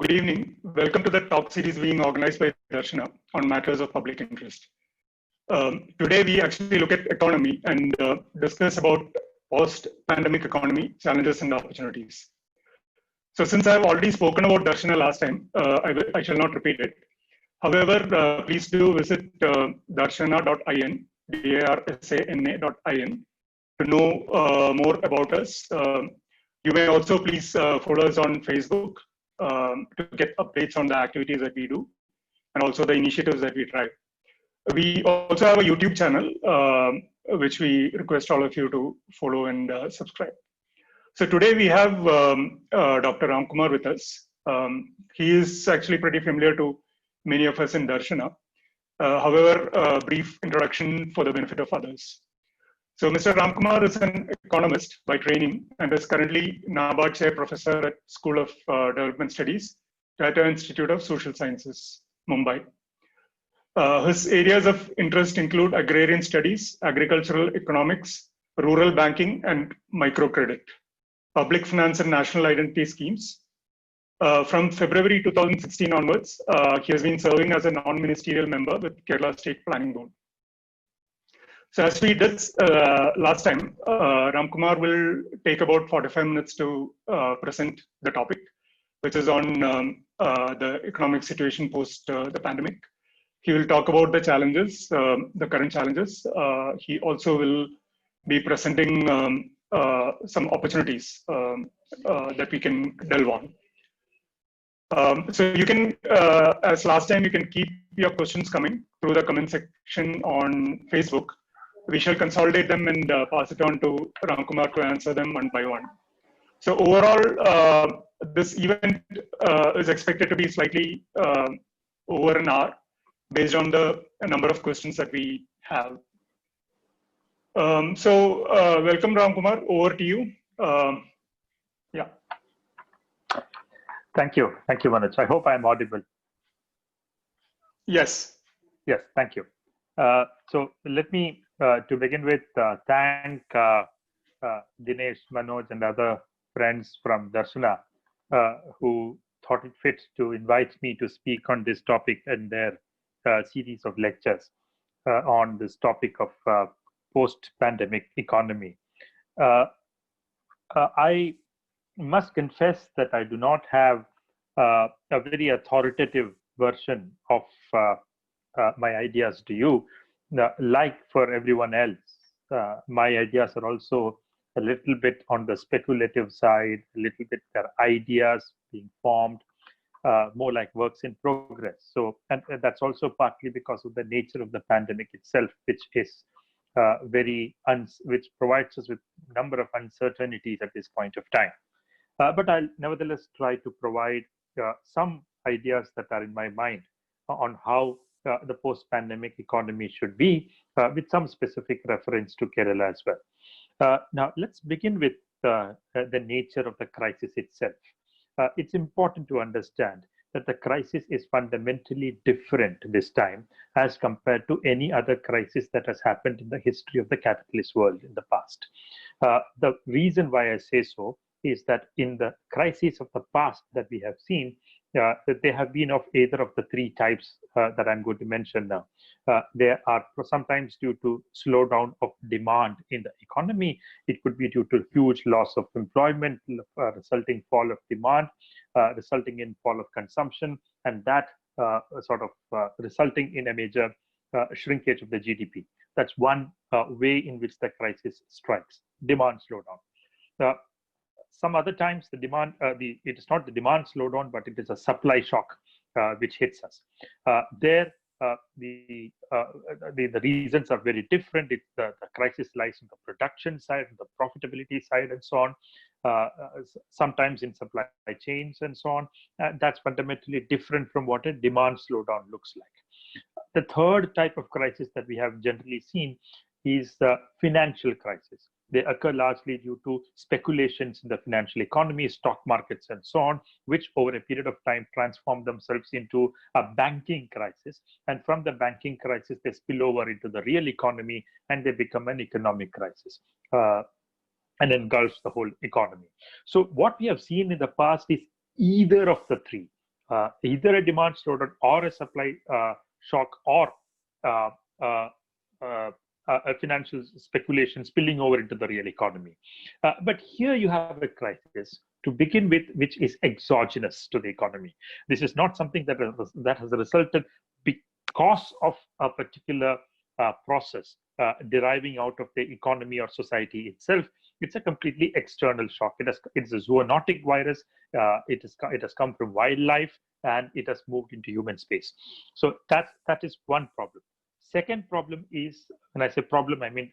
Good evening. Welcome to the talk series being organized by Darsana on matters of public interest. Today, we actually look at economy and discuss about post-pandemic economy, challenges and opportunities. So since I've already spoken about Darsana last time, I shall not repeat it. However, please do visit darsana.in, darsana.in, to know more about us. You may also please follow us on Facebook to get updates on the activities that we do and also the initiatives that we drive. We also have a YouTube channel, which we request all of you to follow and subscribe. So today we have Dr. Ramakumar with us. He is actually pretty familiar to many of us in Darsana. However, a brief introduction for the benefit of others. So Mr. Ramakumar is an economist by training and is currently NABARD Chair Professor at School of Development Studies, Tata Institute of Social Sciences, Mumbai. His areas of interest include agrarian studies, agricultural economics, rural banking, and microcredit, public finance and national identity schemes. From February 2016 onwards, he has been serving as a non-ministerial member with Kerala State Planning Board. So as we did last time, Ramakumar will take about 45 minutes to present the topic, which is on the economic situation post the pandemic. He will talk about the challenges, the current challenges. He also will be presenting some opportunities that we can delve on. So you can, as last time, you can keep your questions coming through the comment section on Facebook. We shall consolidate them and pass it on to Ramakumar to answer them one by one. So overall, this event is expected to be slightly over an hour based on the number of questions that we have. So welcome, Ramakumar. Over to you. Yeah. Thank you, Manoj. I hope I'm audible. Yes. Yes, thank you. So let me, to begin with, thank Dinesh, Manoj, and other friends from Darsana who thought it fit to invite me to speak on this topic and their series of lectures on this topic of post-pandemic economy. I must confess that I do not have a very authoritative version of my ideas to you. Like for everyone else, my ideas are also a little bit on the speculative side, a little bit their ideas being formed, more like works in progress. So, and that's also partly because of the nature of the pandemic itself, which is which provides us with a number of uncertainties at this point of time. But I'll nevertheless try to provide some ideas that are in my mind on how the post-pandemic economy should be, with some specific reference to Kerala as well. Now, let's begin with the nature of the crisis itself. It's important to understand that the crisis is fundamentally different this time as compared to any other crisis that has happened in the history of the capitalist world in the past. The reason why I say so is that in the crises of the past that we have seen, that they have been of either of the three types that I'm going to mention now. They are sometimes due to slowdown of demand in the economy. It could be due to huge loss of employment, resulting fall of demand, resulting in fall of consumption, and that resulting in a major shrinkage of the GDP. That's one way in which the crisis strikes, demand slowdown. Some other times the demand, it is not the demand slowdown, but it is a supply shock which hits us. The reasons are very different. The crisis lies on the production side, the profitability side, and so on. Sometimes in supply chains and so on. That's fundamentally different from what a demand slowdown looks like. The third type of crisis that we have generally seen is the financial crisis. They occur largely due to speculations in the financial economy, stock markets, and so on, which over a period of time transform themselves into a banking crisis. And from the banking crisis, they spill over into the real economy and they become an economic crisis and engulfs the whole economy. So what we have seen in the past is either of the three. either a demand slowdown or a supply shock or uh, uh, uh, a financial speculation spilling over into the real economy. But here you have a crisis to begin with, which is exogenous to the economy. This is not something that has resulted because of a particular process deriving out of the economy or society itself. It's a completely external shock. It's a zoonotic virus. It has come from wildlife and it has moved into human space. So that is one problem. Second problem is, when I say problem, I mean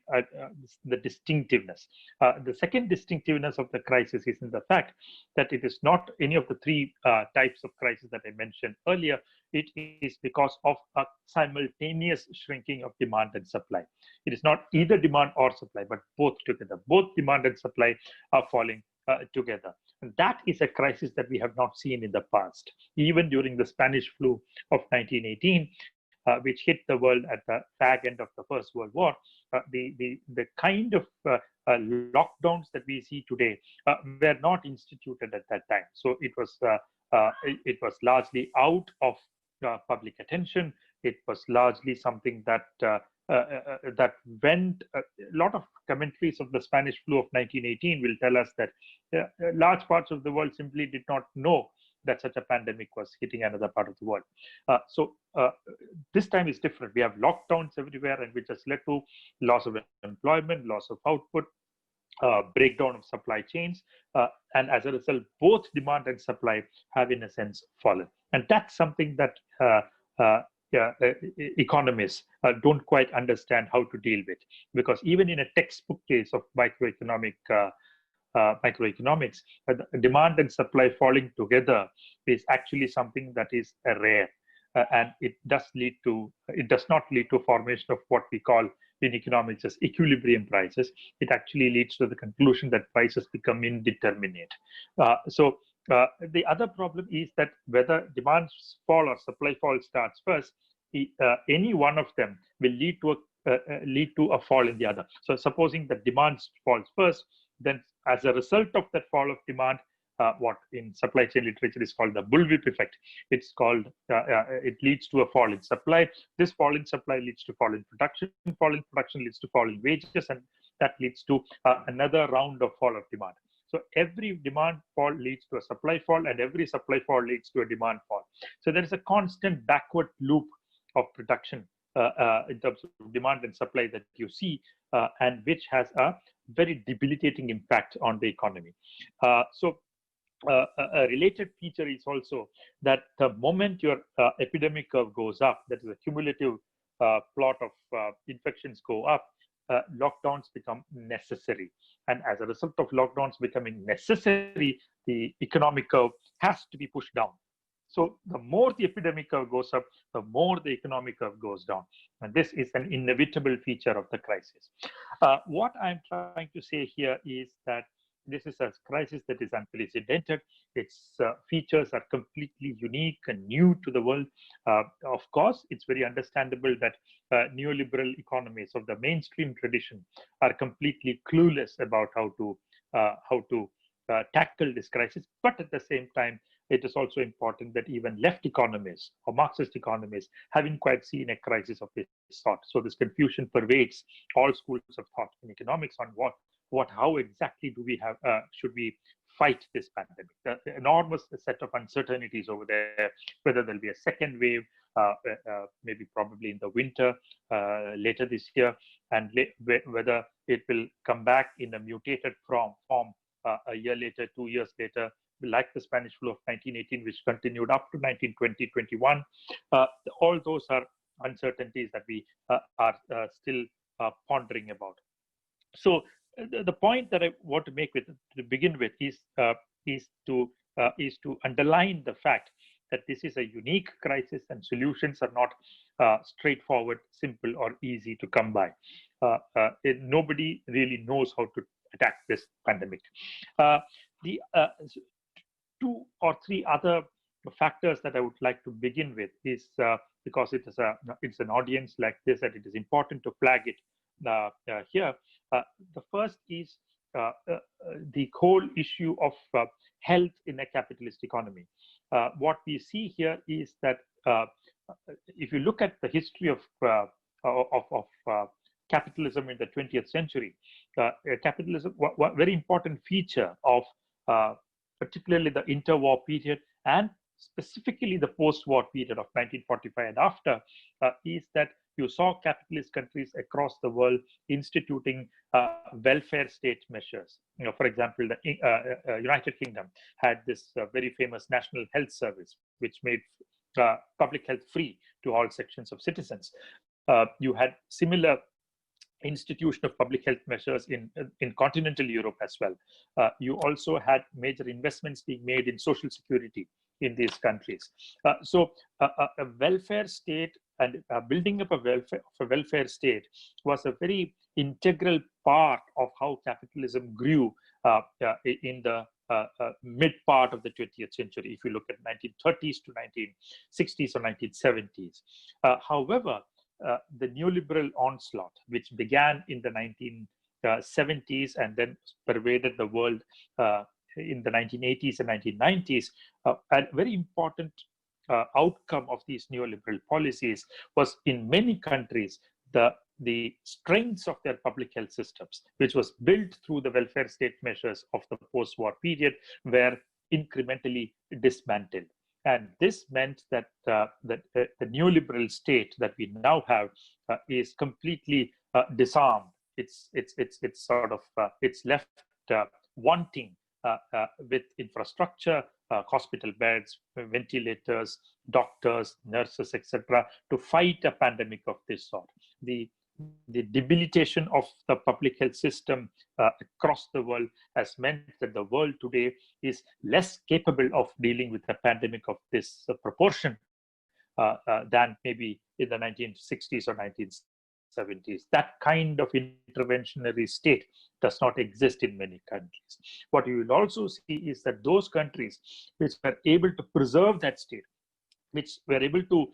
the distinctiveness. The second distinctiveness of the crisis is in the fact that it is not any of the three types of crisis that I mentioned earlier. It is because of a simultaneous shrinking of demand and supply. It is not either demand or supply, but both together. Both demand and supply are falling together. And that is a crisis that we have not seen in the past. Even during the Spanish flu of 1918, which hit the world at the fag end of the First World War, the kind of lockdowns that we see today were not instituted at that time. So it was largely out of public attention. It was largely something that that went. A lot of commentaries of the Spanish flu of 1918 will tell us that large parts of the world simply did not know that such a pandemic was hitting another part of the world. So this time is different. We have lockdowns everywhere, and which has led to loss of employment, loss of output, breakdown of supply chains, and as a result, both demand and supply have, in a sense, fallen. And that's something that economists don't quite understand how to deal with, because even in a textbook case of microeconomics, demand and supply falling together is actually something that is rare, and it does not lead to formation of what we call in economics as equilibrium prices. It actually leads to the conclusion that prices become indeterminate. So the other problem is that whether demand fall or supply fall starts first, any one of them will lead to a fall in the other. So supposing that demand falls first, then as a result of that fall of demand, what in supply chain literature is called the bullwhip effect. It leads to a fall in supply. This fall in supply leads to fall in production. Fall in production leads to fall in wages, and that leads to another round of fall of demand. So every demand fall leads to a supply fall, and every supply fall leads to a demand fall. So there is a constant backward loop of production in terms of demand and supply that you see, and which has a very debilitating impact on the economy. A related feature is also that the moment your epidemic curve goes up, that is a cumulative plot of infections go up, lockdowns become necessary. And as a result of lockdowns becoming necessary, the economic curve has to be pushed down. So the more the epidemic curve goes up, the more the economic curve goes down. And this is an inevitable feature of the crisis. What I'm trying to say here is that this is a crisis that is unprecedented. Its features are completely unique and new to the world. Of course, it's very understandable that neoliberal economies of the mainstream tradition are completely clueless about how to tackle this crisis. But at the same time, it is also important that even left economists or Marxist economists haven't quite seen a crisis of this sort. So this confusion pervades all schools of thought in economics on how exactly do we have should we fight this pandemic. The enormous set of uncertainties over there, whether there'll be a second wave, maybe probably in the winter later this year, and whether it will come back in a mutated form a year later, 2 years later, like the Spanish flu of 1918, which continued up to 1920-21. All those are uncertainties that we are still pondering about. So the point that I want to make to begin with is to underline the fact that this is a unique crisis and solutions are not straightforward, simple, or easy to come by. Nobody really knows how to attack this pandemic. The 2 or 3 other factors that I would like to begin with is because it's an audience like this that it is important to flag it here. The first is the whole issue of health in a capitalist economy. what we see here is that if you look at the history of capitalism in the 20th century, capitalism, one very important feature of particularly the interwar period and specifically the post-war period of 1945 and after, is that you saw capitalist countries across the world instituting welfare state measures. For example, the United Kingdom had this very famous National Health Service, which made public health free to all sections of citizens. You had similar institution of public health measures in continental Europe as well. You also had major investments being made in social security in these countries. So a welfare state and building up a welfare state was a very integral part of how capitalism grew in the mid part of the 20th century, if you look at 1930s to 1960s or 1970s. However, the neoliberal onslaught, which began in the 1970s and then pervaded the world in the 1980s and 1990s, a very important outcome of these neoliberal policies was in many countries the strengths of their public health systems, which was built through the welfare state measures of the post-war period, were incrementally dismantled. And this meant that the neoliberal state that we now have is completely disarmed. It's left wanting with infrastructure, hospital beds, ventilators, doctors, nurses, etc., to fight a pandemic of this sort. The debilitation of the public health system across the world has meant that the world today is less capable of dealing with a pandemic of this proportion than maybe in the 1960s or 1970s. That kind of interventionary state does not exist in many countries. What you will also see is that those countries which were able to preserve that state, which were able to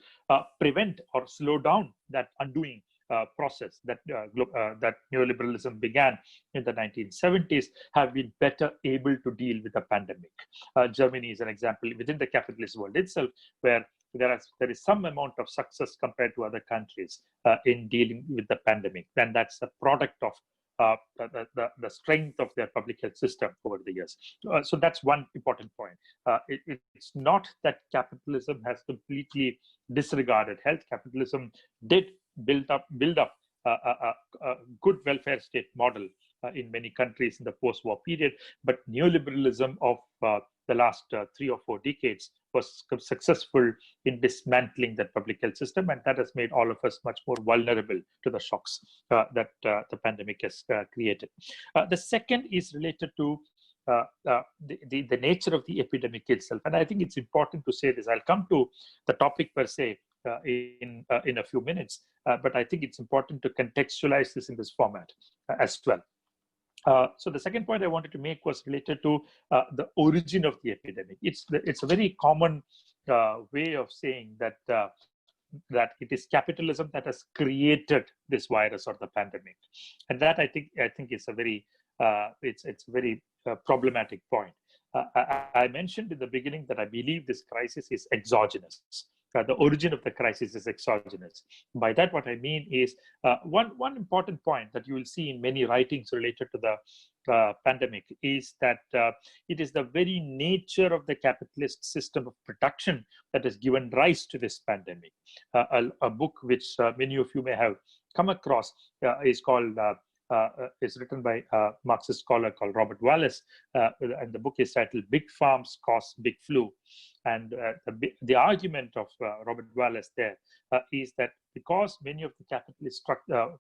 prevent or slow down that undoing process that neoliberalism began in the 1970s, have been better able to deal with the pandemic. Germany is an example within the capitalist world itself, where there is some amount of success compared to other countries in dealing with the pandemic. And that's a product of the strength of their public health system over the years. So that's one important point. It's not that capitalism has completely disregarded health. Capitalism did build up a good welfare state model in many countries in the post-war period, but neoliberalism of the last 3 or 4 decades was successful in dismantling that public health system, and that has made all of us much more vulnerable to the shocks that the pandemic has created. The second is related to the nature of the epidemic itself, and I think it's important to say this. I'll come to the topic per se in a few minutes, but I think it's important to contextualize this in this format as well. So the second point I wanted to make was related to the origin of the epidemic. It's a very common way of saying that that it is capitalism that has created this virus or the pandemic, and that I think is a very it's a very problematic point. I mentioned in the beginning that I believe this crisis is exogenous. The origin of the crisis is exogenous. By that, what I mean is one important point that you will see in many writings related to the pandemic is that it is the very nature of the capitalist system of production that has given rise to this pandemic. A book which many of you may have come across is called is written by a Marxist scholar called Robert Wallace, and the book is titled "Big Farms Cause Big Flu." And the argument of Robert Wallace there is that because many of the capitalist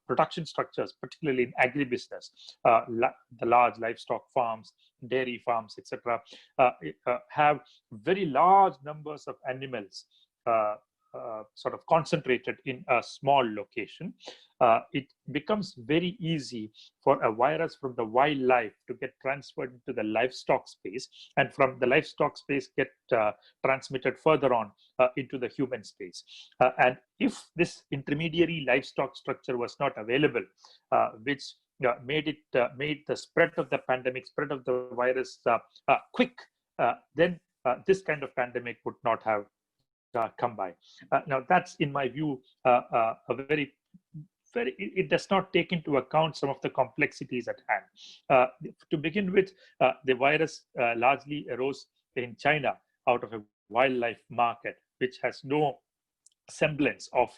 production structures, particularly in agribusiness, the large livestock farms, dairy farms, etc., have very large numbers of animals sort of concentrated in a small location, it becomes very easy for a virus from the wildlife to get transferred into the livestock space, and from the livestock space get transmitted further on into the human space. And if this intermediary livestock structure was not available, which made the spread of the pandemic, spread of the virus quick, then this kind of pandemic would not have come by. Now, that's, in my view, a it does not take into account some of the complexities at hand. To begin with, the virus largely arose in China out of a wildlife market, which has no semblance of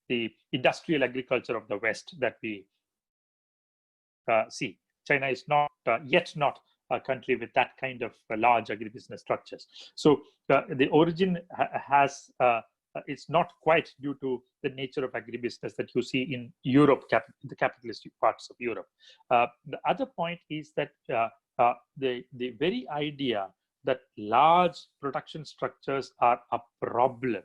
the industrial agriculture of the West that we see. China is yet not a country with that kind of large agribusiness structures. So the origin has it's not quite due to the nature of agribusiness that you see in Europe, the capitalist parts of Europe. The other point is that the very idea that large production structures are a problem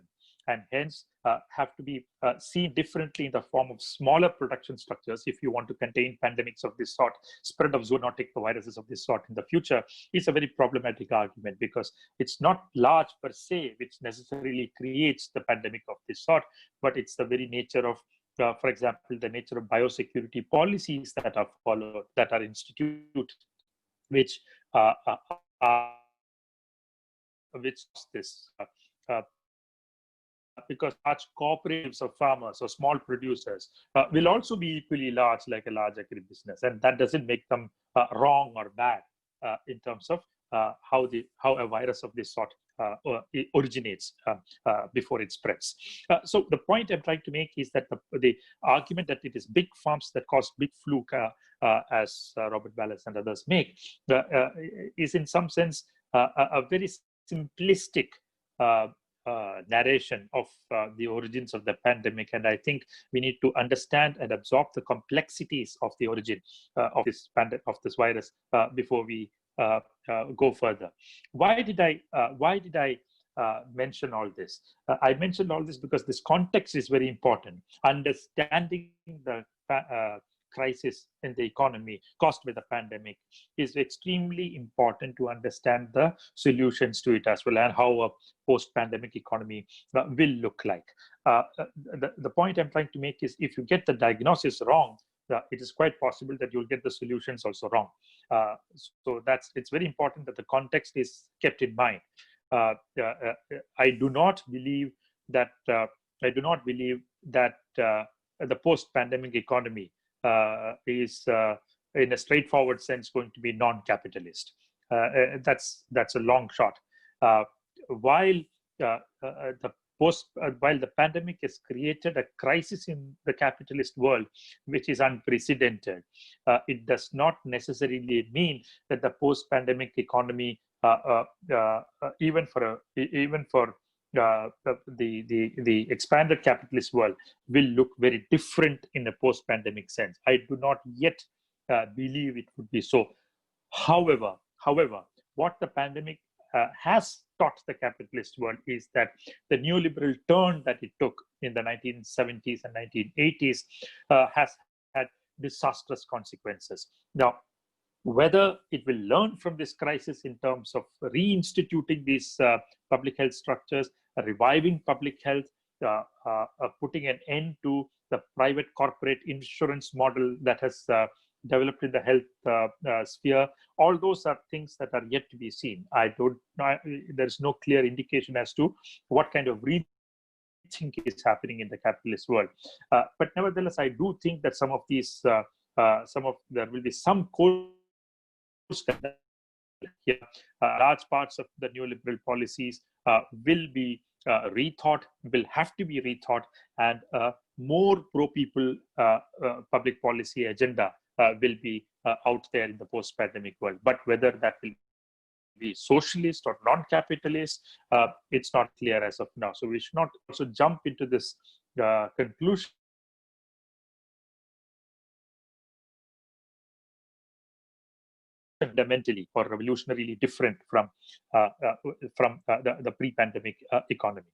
and hence have to be seen differently in the form of smaller production structures if you want to contain pandemics of this sort, spread of zoonotic viruses of this sort in the future, is a very problematic argument, because it's not large per se which necessarily creates the pandemic of this sort, but it's the very nature of, for example, the nature of biosecurity policies that are followed, that are instituted, which this because large cooperatives of farmers or small producers will also be equally large, like a large agribusiness, and that doesn't make them wrong or bad in terms of how a virus of this sort originates before it spreads. So the point I'm trying to make is that the argument that it is big farms that cause big fluke, as Robert Wallace and others make, is in some sense a very simplistic narration of the origins of the pandemic, and I think we need to understand and absorb the complexities of the origin of this virus before we go further. Why did I mention all this? I mentioned all this because this context is very important. Understanding the crisis in the economy caused by the pandemic is extremely important to understand the solutions to it as well, and how a post-pandemic economy will look like. The point I'm trying to make is, if you get the diagnosis wrong, it is quite possible that you'll get the solutions also wrong. So it's very important that the context is kept in mind. I do not believe that the post-pandemic economy is in a straightforward sense going to be non-capitalist. That's a long shot. While the pandemic has created a crisis in the capitalist world, which is unprecedented, it does not necessarily mean that the post-pandemic economy, even for the expanded capitalist world, will look very different in a post-pandemic sense. I do not yet believe it would be so. However, what the pandemic has taught the capitalist world is that the neoliberal turn that it took in the 1970s and 1980s has had disastrous consequences. Now, whether it will learn from this crisis in terms of reinstituting these public health structures, reviving public health, putting an end to the private corporate insurance model that has developed in the health sphere, all those are things that are yet to be seen. There's no clear indication as to what kind of rethink is happening in the capitalist world. But nevertheless, I do think that some of these, there will be some course here. Large parts of the neoliberal policies will be rethought, will have to be rethought, and more pro-people public policy agenda will be out there in the post-pandemic world. But whether that will be socialist or non-capitalist, it's not clear as of now. So we should not also jump into this conclusion fundamentally or revolutionarily different from the pre-pandemic economy.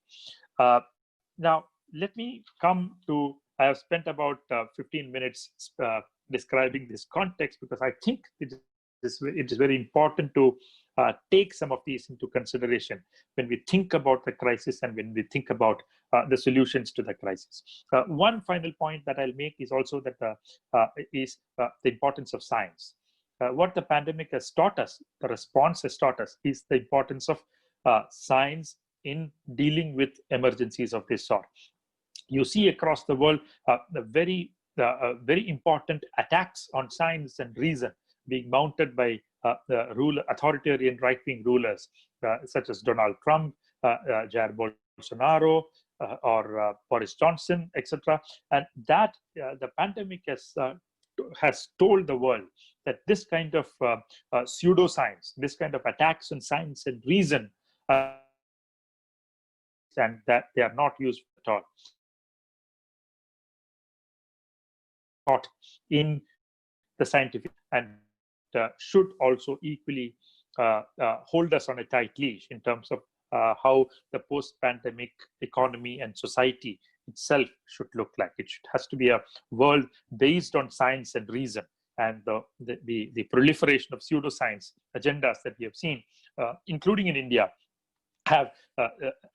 Now, let me come to, I have spent about 15 minutes describing this context, because I think it is very important to take some of these into consideration when we think about the crisis and when we think about the solutions to the crisis. One final point that I'll make is also that the importance of science. What the pandemic has taught us, the response has taught us, is the importance of science in dealing with emergencies of this sort. You see across the world very important attacks on science and reason being mounted by authoritarian right-wing rulers such as Donald Trump, Jair Bolsonaro, or Boris Johnson, etc. And that the pandemic has told the world that this kind of pseudoscience, this kind of attacks on science and reason, and that they are not useful at all. Taught in the scientific and should also equally hold us on a tight leash in terms of how the post-pandemic economy and society itself should look like. It has to be a world based on science and reason, and the proliferation of pseudoscience agendas that we have seen, including in India, have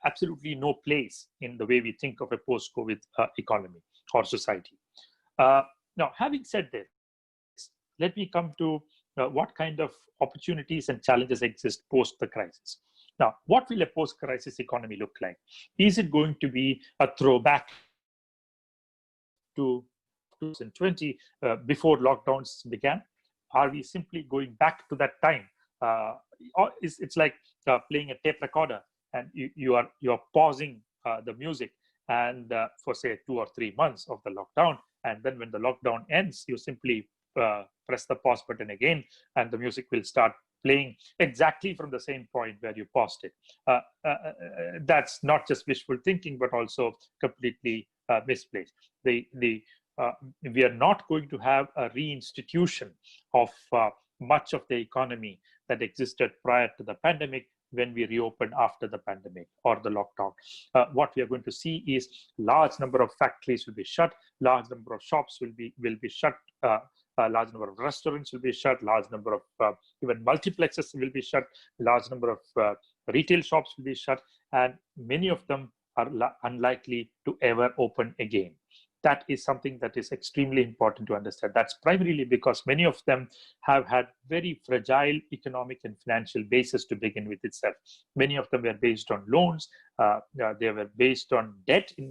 absolutely no place in the way we think of a post-COVID economy or society. Now, having said this, let me come to what kind of opportunities and challenges exist post the crisis. Now, what will a post-crisis economy look like? Is it going to be a throwback to 2020 before lockdowns began? Are we simply going back to that time? Or it's like playing a tape recorder, and you are pausing the music and for say 2 or 3 months of the lockdown, and then when the lockdown ends, you simply press the pause button again, and the music will start playing exactly from the same point where you paused it. That's not just wishful thinking, but also completely misplaced. We are not going to have a reinstitution of much of the economy that existed prior to the pandemic when we reopen after the pandemic or the lockdown. What we are going to see is large number of factories will be shut, large number of shops will be shut, a large number of restaurants will be shut, large number of even multiplexes will be shut, large number of retail shops will be shut, and many of them are unlikely to ever open again. That is something that is extremely important to understand. That's primarily because many of them have had very fragile economic and financial basis to begin with itself. Many of them were based on loans. They were based on debt in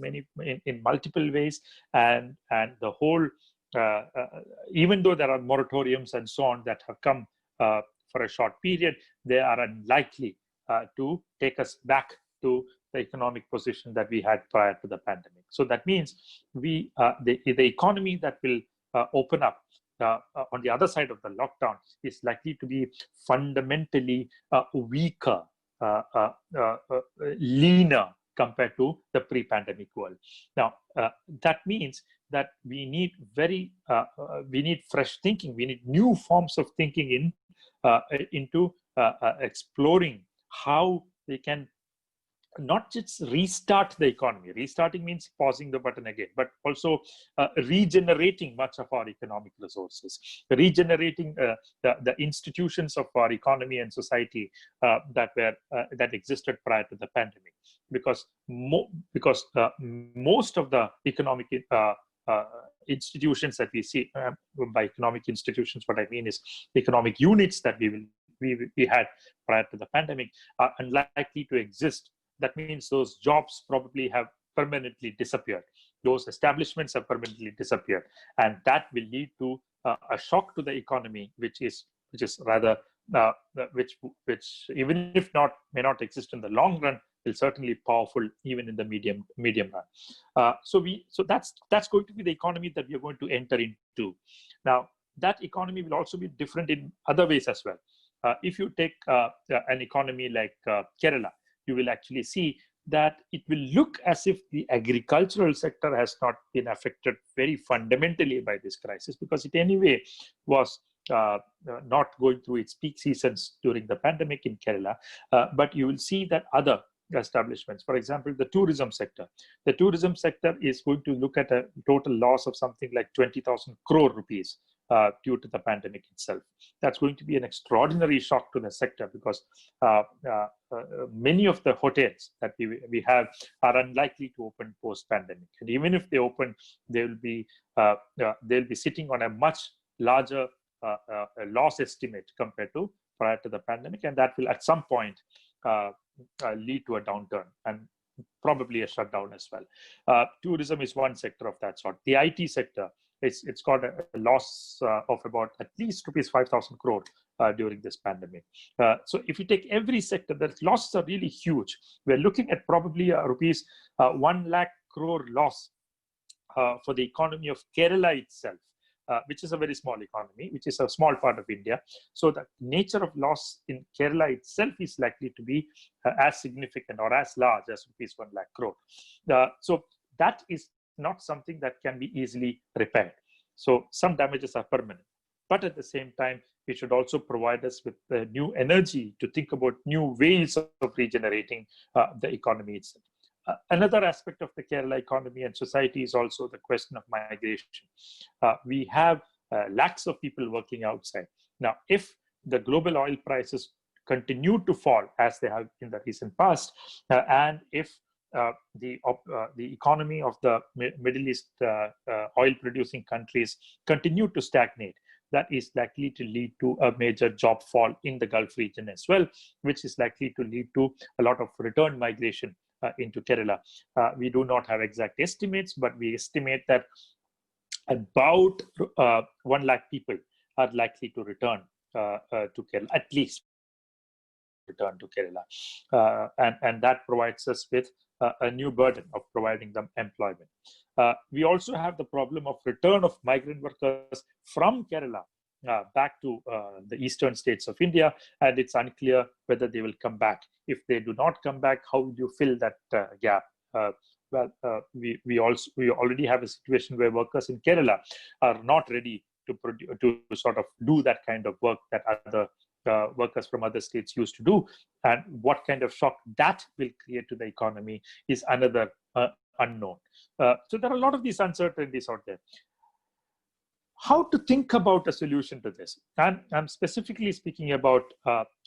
multiple ways, and the whole. Even though there are moratoriums and so on that have come for a short period, they are unlikely to take us back to the economic position that we had prior to the pandemic. So that means the economy that will open up on the other side of the lockdown is likely to be fundamentally weaker, leaner compared to the pre-pandemic world. Now, that means that we need fresh thinking. We need new forms of thinking into exploring how we can not just restart the economy. Restarting means pausing the button again, but also regenerating much of our economic resources, regenerating the institutions of our economy and society that existed prior to the pandemic. Because most of the economic institutions that we see, by economic institutions, what I mean is economic units that we had prior to the pandemic, are unlikely to exist. That means those jobs probably have permanently disappeared. Those establishments have permanently disappeared, and that will lead to a shock to the economy, which even if may not exist in the long run, will certainly be powerful even in the medium run. So that's going to be the economy that we are going to enter into. Now, that economy will also be different in other ways as well. If you take an economy like Kerala, you will actually see that it will look as if the agricultural sector has not been affected very fundamentally by this crisis, because it anyway was not going through its peak seasons during the pandemic in Kerala. But you will see that other establishments, for example, the tourism sector is going to look at a total loss of something like 20,000 crore rupees due to the pandemic itself. That's going to be an extraordinary shock to the sector, because many of the hotels that we have are unlikely to open post-pandemic, and even if they open, they'll be sitting on a much larger loss estimate compared to prior to the pandemic, and that will at some point lead to a downturn and probably a shutdown as well. Tourism is one sector of that sort. The IT sector, it's got a loss of about at least rupees 5,000 crore during this pandemic. So if you take every sector, the losses are really huge. We're looking at probably rupees 1 lakh crore loss for the economy of Kerala itself, which is a very small economy, which is a small part of India. So the nature of loss in Kerala itself is likely to be as significant or as large as rupees 1 lakh crore. So that is not something that can be easily repaired. So some damages are permanent. But at the same time, it should also provide us with new energy to think about new ways of regenerating the economy itself. Another aspect of the Kerala economy and society is also the question of migration. We have lakhs of people working outside. Now, if the global oil prices continue to fall as they have in the recent past, and if the economy of the Middle East oil-producing countries continue to stagnate, that is likely to lead to a major job fall in the Gulf region as well, which is likely to lead to a lot of return migration into Kerala. We do not have exact estimates, but we estimate that about 1 lakh people are likely to return to Kerala, at least return to Kerala. And that provides us with a new burden of providing them employment. We also have the problem of return of migrant workers from Kerala back to the eastern states of India, and it's unclear whether they will come back. If they do not come back, how would you fill that gap? We already have a situation where workers in Kerala are not ready to sort of do that kind of work that other workers from other states used to do, and what kind of shock that will create to the economy is another unknown. So there are a lot of these uncertainties out there. How to think about a solution to this? And I'm specifically speaking about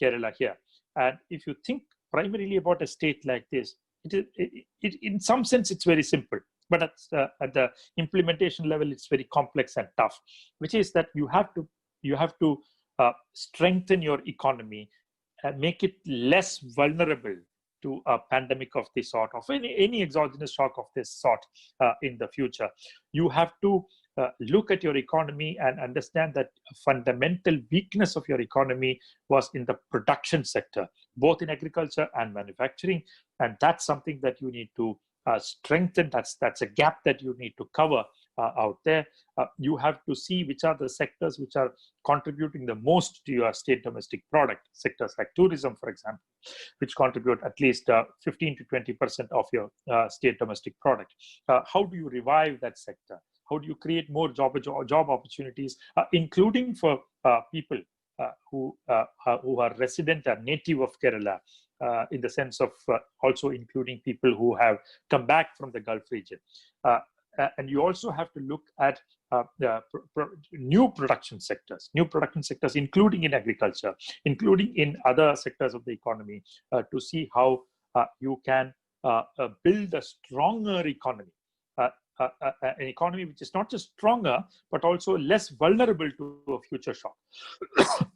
Kerala here. And if you think primarily about a state like this, in some sense, it's very simple. But at the implementation level, it's very complex and tough, which is that you have to strengthen your economy and make it less vulnerable to a pandemic of this sort, of any exogenous shock of this sort in the future. You have to look at your economy and understand that a fundamental weakness of your economy was in the production sector, both in agriculture and manufacturing. And that's something that you need to strengthen. That's a gap that you need to cover out there. You have to see which are the sectors which are contributing the most to your state domestic product. Sectors like tourism, for example, which contribute at least 15 to 20% of your state domestic product. How do you revive that sector? How do you create more job opportunities, including for people who are resident and native of Kerala, in the sense of also including people who have come back from the Gulf region. And you also have to look at new production sectors, including in agriculture, including in other sectors of the economy, to see how you can build a stronger economy. An economy which is not just stronger, but also less vulnerable to a future shock.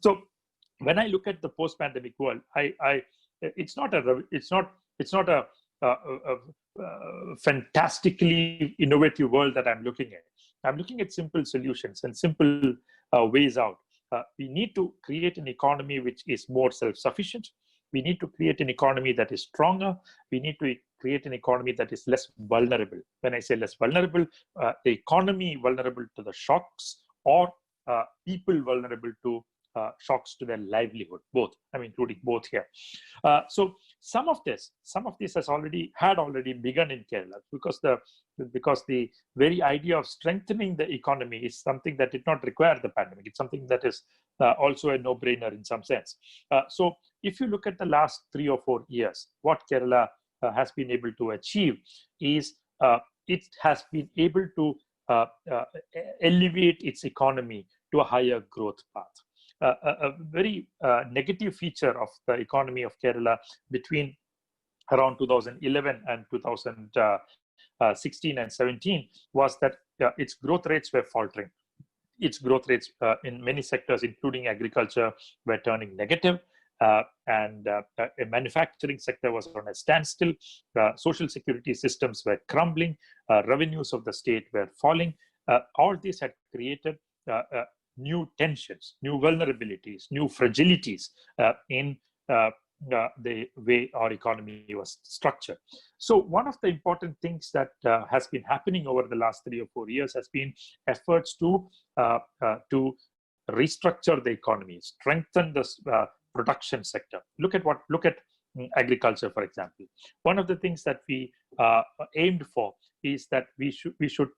So when I look at the post-pandemic world, it's not a fantastically innovative world that I'm looking at. I'm looking at simple solutions and simple ways out. We need to create an economy which is more self-sufficient. We need to create an economy that is stronger. We need to create an economy that is less vulnerable. When I say less vulnerable, the economy vulnerable to the shocks, or people vulnerable to shocks to their livelihood, both. I'm including both here. So some of this has already begun in Kerala, because the very idea of strengthening the economy is something that did not require the pandemic. It's something that is also a no-brainer in some sense. So if you look at the last 3 or 4 years, what Kerala has been able to achieve is it has been able to elevate its economy to a higher growth path. A very negative feature of the economy of Kerala between around 2011 and 2016 and 17 was that its growth rates were faltering. Its growth rates in many sectors, including agriculture, were turning negative. and a manufacturing sector was on a standstill. Social security systems were crumbling. Revenues of the state were falling. All this had created new tensions, new vulnerabilities, new fragilities in the way our economy was structured. So one of the important things that has been happening over the last 3 or 4 years has been efforts to restructure the economy, strengthen the production sector. Look at agriculture, for example. One of the things that we aimed for is that we should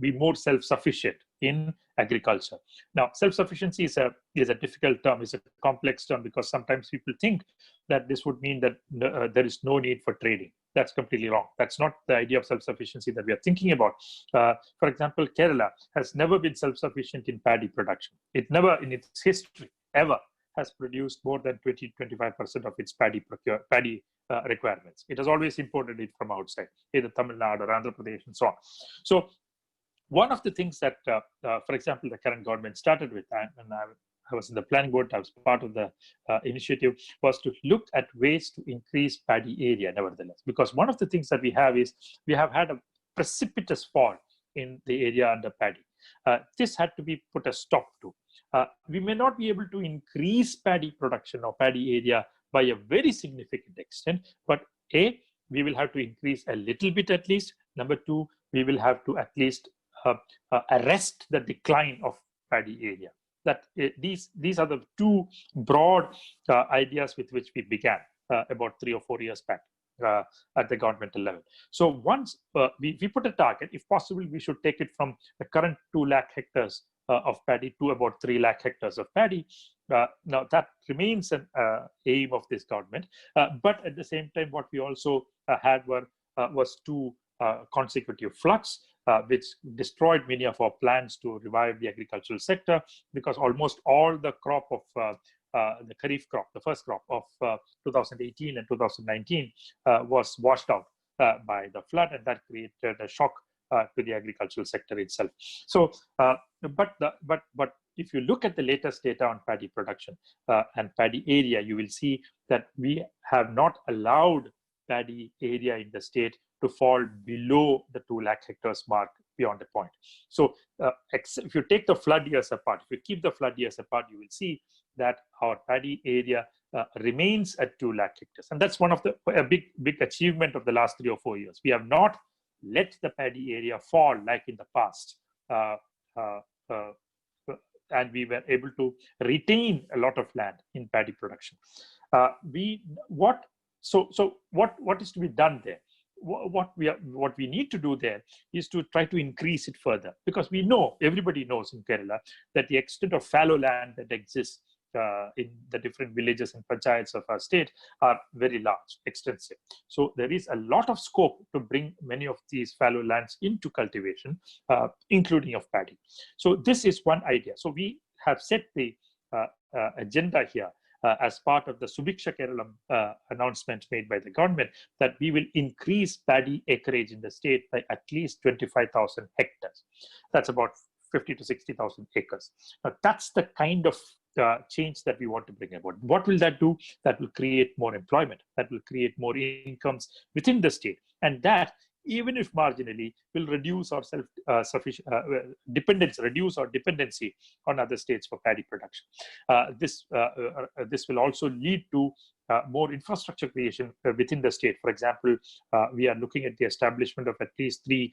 be more self-sufficient in agriculture. Now, self-sufficiency is a difficult term, is a complex term, because sometimes people think that this would mean that there is no need for trading. That's completely wrong. That's not the idea of self-sufficiency that we are thinking about. For example, Kerala has never been self-sufficient in paddy production. It never, in its history, ever has produced more than 20-25% of its paddy requirements. It has always imported it from outside, either Tamil Nadu or Andhra Pradesh and so on. So one of the things that, for example, the current government started with, and I was in the planning board, I was part of the initiative, was to look at ways to increase paddy area nevertheless. Because one of the things that we have is, we have had a precipitous fall in the area under paddy. This had to be put a stop to. We may not be able to increase paddy production or paddy area by a very significant extent, but A, we will have to increase a little bit at least. Number two, we will have to at least arrest the decline of paddy area. That these are the two broad ideas with which we began about 3 or 4 years back at the governmental level. So once we put a target, if possible, we should take it from the current 2 lakh hectares of paddy to about 3 lakh hectares of paddy. Now that remains an aim of this government, but at the same time, what we also had was 2 consecutive floods, which destroyed many of our plans to revive the agricultural sector, because almost all the crop of the Kharif crop, the first crop of 2018 and 2019 was washed out by the flood, and that created a shock to the agricultural sector itself. So, but if you look at the latest data on paddy production and paddy area, you will see that we have not allowed paddy area in the state to fall below the 2 lakh hectares mark beyond a point. So if you take the flood years apart, if you keep the flood years apart, you will see that our paddy area remains at 2 lakh hectares. And that's one of a big achievement of the last 3 or 4 years. We have not let the paddy area fall like in the past. And we were able to retain a lot of land in paddy production. What is to be done there? What we need to do there is to try to increase it further, because we know, everybody knows in Kerala, that the extent of fallow land that exists in the different villages and panchayats of our state are very large, extensive. So there is a lot of scope to bring many of these fallow lands into cultivation, including of paddy. So this is one idea. So we have set the agenda here as part of the Subiksha Keralam announcement made by the government, that we will increase paddy acreage in the state by at least 25,000 hectares. That's about 50 to 60,000 acres. Now, that's the kind of change that we want to bring about. What will that do? That will create more employment. That will create more incomes within the state. And that, even if marginally, will reduce our dependency on other states for paddy production. This will also lead to more infrastructure creation within the state. For example, we are looking at the establishment of at least 3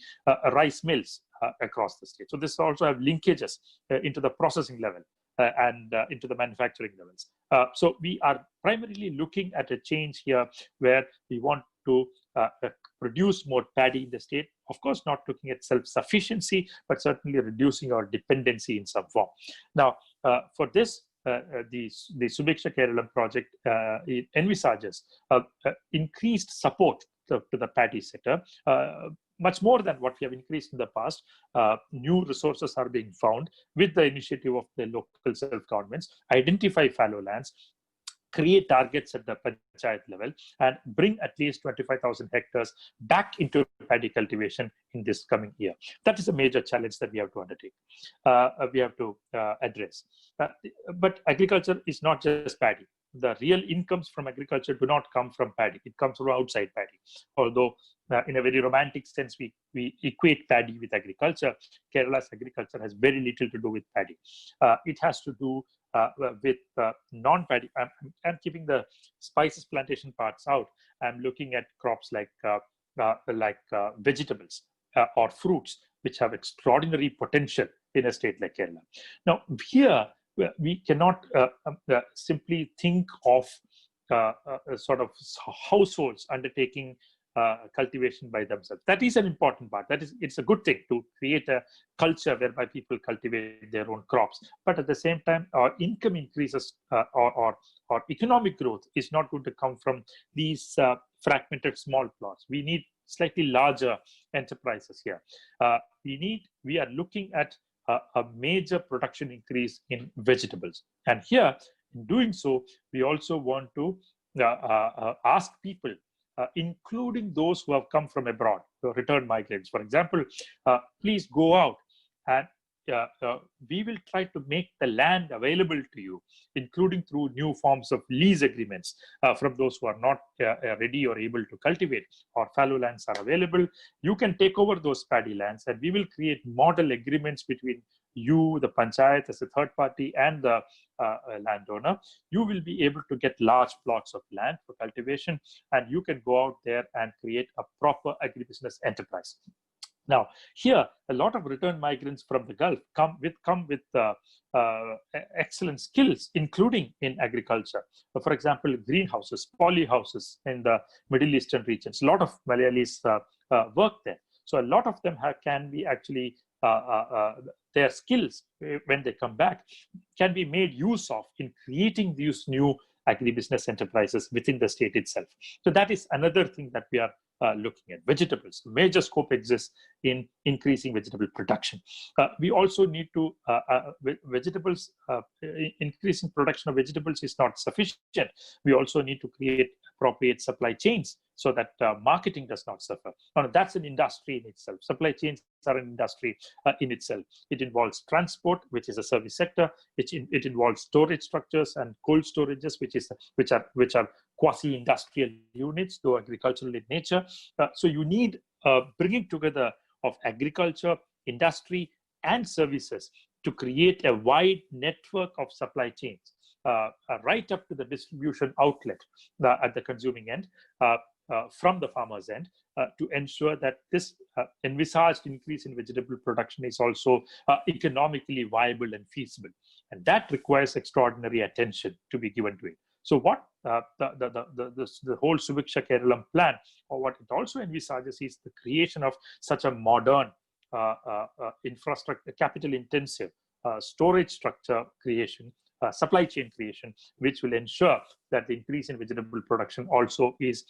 rice mills across the state. So this also have linkages into the processing level and into the manufacturing levels. So we are primarily looking at a change here where we want to produce more paddy in the state. Of course, not looking at self-sufficiency, but certainly reducing our dependency in some form. Now, for this, the Subiksha Keralam project envisages increased support to the paddy sector, much more than what we have increased in the past. New resources are being found with the initiative of the local self-governments, identify fallow lands, create targets at the panchayat level, and bring at least 25,000 hectares back into paddy cultivation in this coming year. That is a major challenge that we have to undertake. We have to address. But agriculture is not just paddy. the real incomes from agriculture do not come from paddy. It comes from outside paddy. Although in a very romantic sense, we equate paddy with agriculture. Kerala's agriculture has very little to do with paddy. It has to do with non-paddy. I'm keeping the spices plantation parts out. I'm looking at crops like vegetables or fruits, which have extraordinary potential in a state like Kerala. Now, here we cannot simply think of sort of households undertaking cultivation by themselves. That is an important part. It's a good thing to create a culture whereby people cultivate their own crops. But at the same time, our income increases or economic growth is not going to come from these fragmented small plots. We need slightly larger enterprises here. We are looking at a major production increase in vegetables. And here, in doing so, we also want to ask people, including those who have come from abroad, the return migrants, for example, please go out and we will try to make the land available to you, including through new forms of lease agreements from those who are not ready or able to cultivate, or fallow lands are available. You can take over those paddy lands, and we will create model agreements between you, the panchayat as a third party, and the landowner. You will be able to get large plots of land for cultivation, and you can go out there and create a proper agribusiness enterprise. Now, here, a lot of return migrants from the Gulf come with excellent skills, including in agriculture. For example, greenhouses, polyhouses in the Middle Eastern regions. A lot of Malayalis work there. So a lot of them can be actually, their skills, when they come back, can be made use of in creating these new agribusiness enterprises within the state itself. So that is another thing that we are looking at. Vegetables, major scope exists in increasing vegetable production. We also need to, vegetables, increasing production of vegetables is not sufficient. We also need to create appropriate supply chains so that marketing does not suffer. Now, that's an industry in itself. Supply chains are an industry in itself. It involves transport, which is a service sector. It involves storage structures and cold storages, which are quasi-industrial units, though agricultural in nature. So you need bringing together of agriculture, industry, and services to create a wide network of supply chains, right up to the distribution outlet at the consuming end, from the farmer's end, to ensure that this envisaged increase in vegetable production is also economically viable and feasible. And that requires extraordinary attention to be given to it. So what the whole Suviksha Keralam plan, or what it also envisages, is the creation of such a modern infrastructure, capital intensive storage structure creation, supply chain creation, which will ensure that the increase in vegetable production also is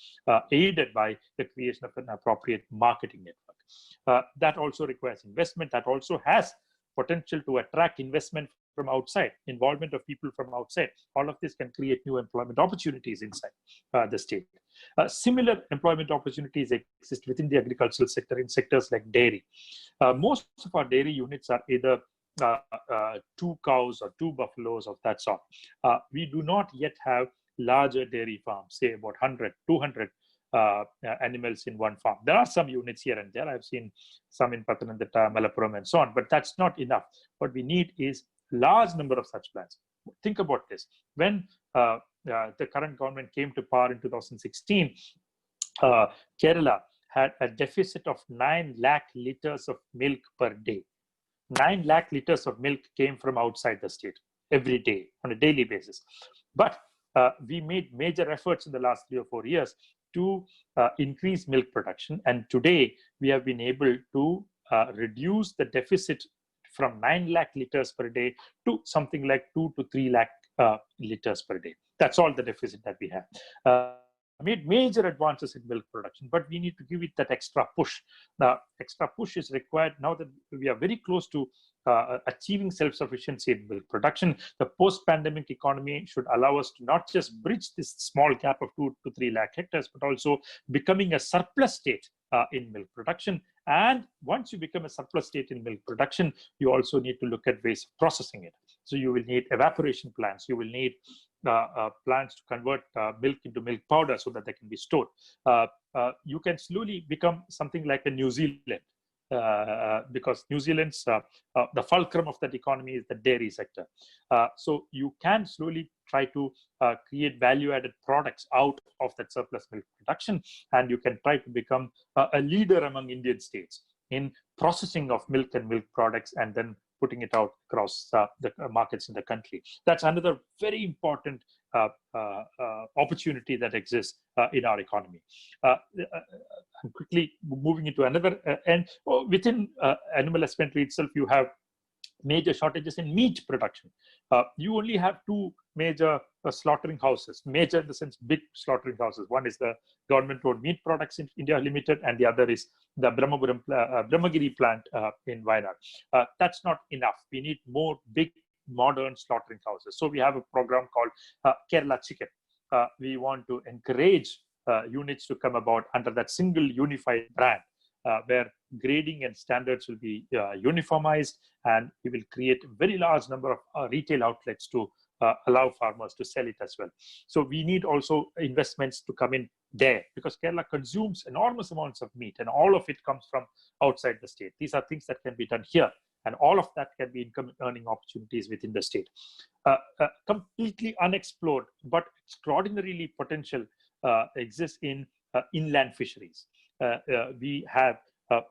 aided by the creation of an appropriate marketing network. That also requires investment. That also has potential to attract investment from outside, involvement of people from outside. All of this can create new employment opportunities inside the state. Similar employment opportunities exist within the agricultural sector in sectors like dairy. Most of our dairy units are either 2 cows or 2 buffaloes of that sort. We do not yet have larger dairy farms, say about 100, 200 animals in one farm. There are some units here and there. I've seen some in Pathanamthitta, Malappuram, and so on, but that's not enough. What we need is large number of such plants. Think about this. When the current government came to power in 2016, Kerala had a deficit of 9 lakh liters of milk per day. 9 lakh liters of milk came from outside the state every day on a daily basis. But we made major efforts in the last 3 or 4 years to increase milk production. And today we have been able to reduce the deficit from 9 lakh liters per day to something like 2 to 3 lakh liters per day. That's all the deficit that we have. Made major advances in milk production, but we need to give it that extra push. Now, extra push is required now that we are very close to achieving self-sufficiency in milk production. The post-pandemic economy should allow us to not just bridge this small gap of 2 to 3 lakh hectares, but also becoming a surplus state in milk production. And once you become a surplus state in milk production, you also need to look at ways of processing it. So you will need evaporation plants. You will need plants to convert milk into milk powder so that they can be stored. You can slowly become something like a New Zealand. Because New Zealand's the fulcrum of that economy is the dairy sector. So you can slowly try to create value-added products out of that surplus milk production, and you can try to become a leader among Indian states in processing of milk and milk products and then putting it out across the markets in the country. That's another very important opportunity that exists in our economy. And quickly moving into another end, within animal husbandry itself, you have major shortages in meat production. You only have two major slaughtering houses, major in the sense big slaughtering houses. One is the government-owned Meat Products in India Limited, and the other is the Brahmagiri plant in Wayanad. That's not enough. We need more big modern slaughtering houses. So we have a program called Kerala Chicken. We want to encourage units to come about under that single unified brand, where grading and standards will be uniformized, and we will create a very large number of retail outlets to allow farmers to sell it as well. So we need also investments to come in there, because Kerala consumes enormous amounts of meat and all of it comes from outside the state. These are things that can be done here, and all of that can be income earning opportunities within the state. Completely unexplored but extraordinarily potential exists in inland fisheries. We have a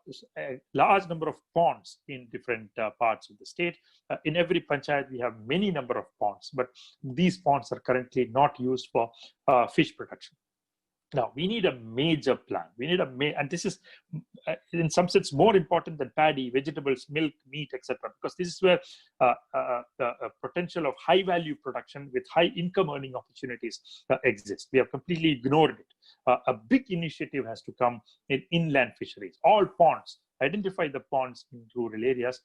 large number of ponds in different parts of the state. In every panchayat, we have many number of ponds, but these ponds are currently not used for fish production. Now, we need a major plan. We need and this is in some sense more important than paddy, vegetables, milk, meat, etc. Because this is where the potential of high value production with high income earning opportunities exist. We have completely ignored it. A big initiative has to come in inland fisheries. All ponds, identify the ponds in rural areas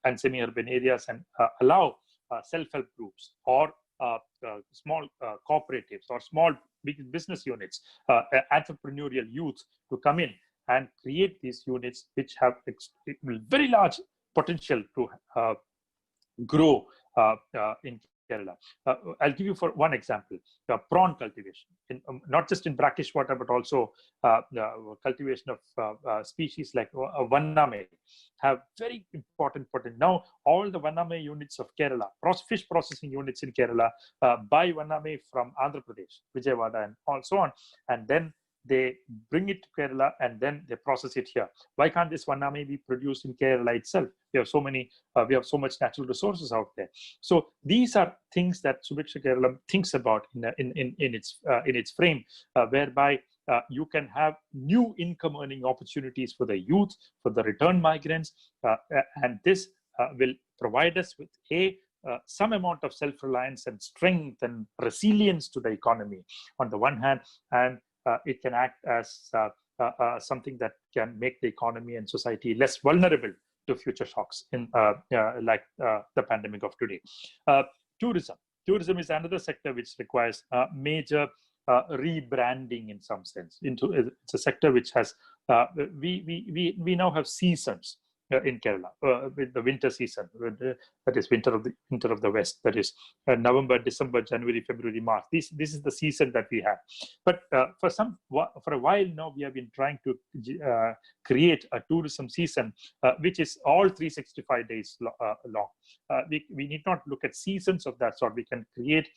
and semi-urban areas, and allow self-help groups or small cooperatives or small business units, entrepreneurial youth to come in and create these units which have very large potential to grow in Kerala. I'll give you for one example, prawn cultivation, not just in brackish water, but also cultivation of species like Vanname have very important potential. Now, all the Vanname units of Kerala, fish processing units in Kerala, buy Vanname from Andhra Pradesh, Vijayawada, and so on, and then they bring it to Kerala and then they process it here. Why can't this Vanname be produced in Kerala itself? We have so many, we have so much natural resources out there. So these are things that Subiksha Kerala thinks about in its frame, whereby you can have new income earning opportunities for the youth, for the return migrants, and this will provide us with some amount of self-reliance and strength and resilience to the economy on the one hand, and it can act as something that can make the economy and society less vulnerable to future shocks in like the pandemic of today. Tourism is another sector which requires major rebranding in some sense. It's a sector which has we now have seasons in Kerala with the winter season, that is winter of the west, that is November, December, January, February, March. This is the season that we have. But for a while now, we have been trying to create a tourism season which is all 365 days long. We need not look at seasons of that sort. We can create,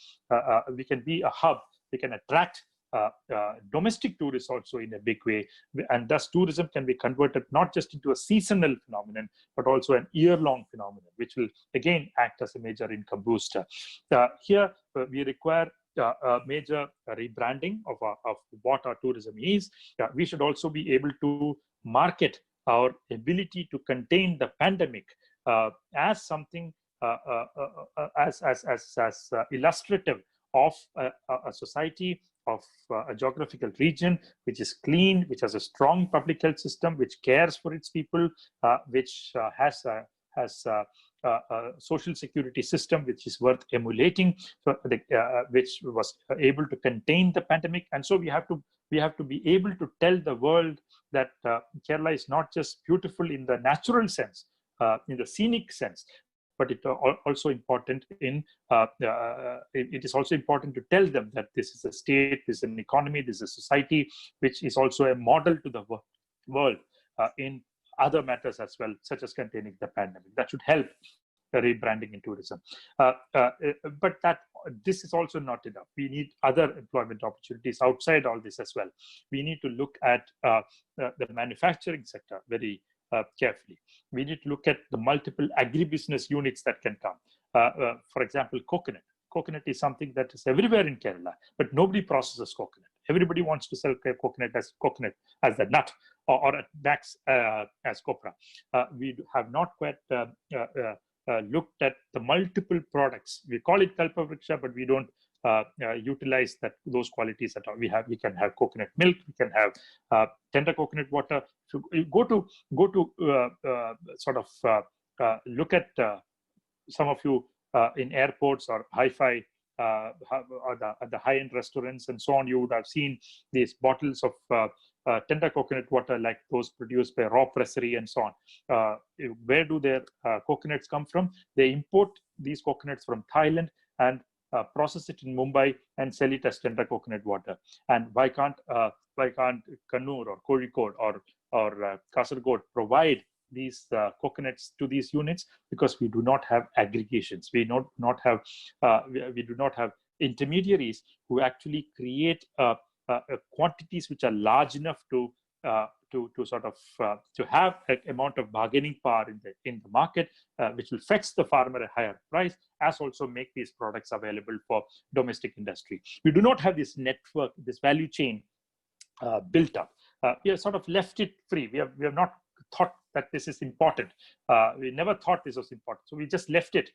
we can be a hub. We can attract domestic tourists also in a big way, and thus tourism can be converted not just into a seasonal phenomenon, but also an year-long phenomenon, which will again act as a major income booster. Here we require a major rebranding of what our tourism is. We should also be able to market our ability to contain the pandemic as something as illustrative of a society, of a geographical region which is clean, which has a strong public health system, which cares for its people, which has a social security system which is worth emulating, so which was able to contain the pandemic. And so we have to be able to tell the world that Kerala is not just beautiful in the natural sense, in the scenic sense, but it also important in it is also important to tell them that this is a state, this is an economy, this is a society which is also a model to the world in other matters as well, such as containing the pandemic. That should help the rebranding in tourism. But this is also not enough. We need other employment opportunities outside all this as well. We need to look at the manufacturing sector very carefully. We need to look at the multiple agribusiness units that can come. For example, coconut. Coconut is something that is everywhere in Kerala, but nobody processes coconut. Everybody wants to sell coconut as the nut, or at max as copra. We have not quite looked at the multiple products. We call it kalpavriksha, but we don't utilize those qualities at all. We can have coconut milk. We can have tender coconut water. So you go to sort of look at some of you in airports or hi-fi or the high-end restaurants and so on. You would have seen these bottles of tender coconut water, like those produced by Raw Pressery and so on. Where do their coconuts come from? They import these coconuts from Thailand and process it in Mumbai and sell it as tender coconut water. And why can't Kannur or Kozhikode or Kasaragod provide these coconuts to these units? Because we do not have aggregations. We do not have intermediaries who actually create quantities which are large enough to sort of to have an amount of bargaining power in the market, which will fetch the farmer a higher price, as also make these products available for domestic industry. We do not have this network, this value chain built up. We have sort of left it free. We have not thought that this is important. We never thought this was important, so we just left it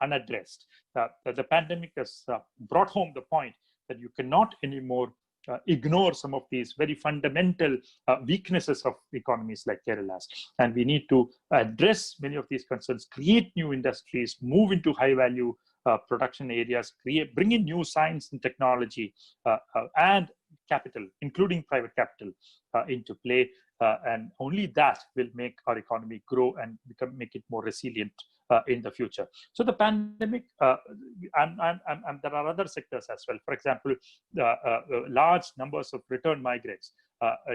unaddressed. The pandemic has brought home the point that you cannot anymore ignore some of these very fundamental weaknesses of economies like Kerala's. And we need to address many of these concerns, create new industries, move into high value production areas, bring in new science and technology and capital, including private capital, into play. And only that will make our economy grow and make it more resilient in the future. So the pandemic, and there are other sectors as well. For example, large numbers of return migrants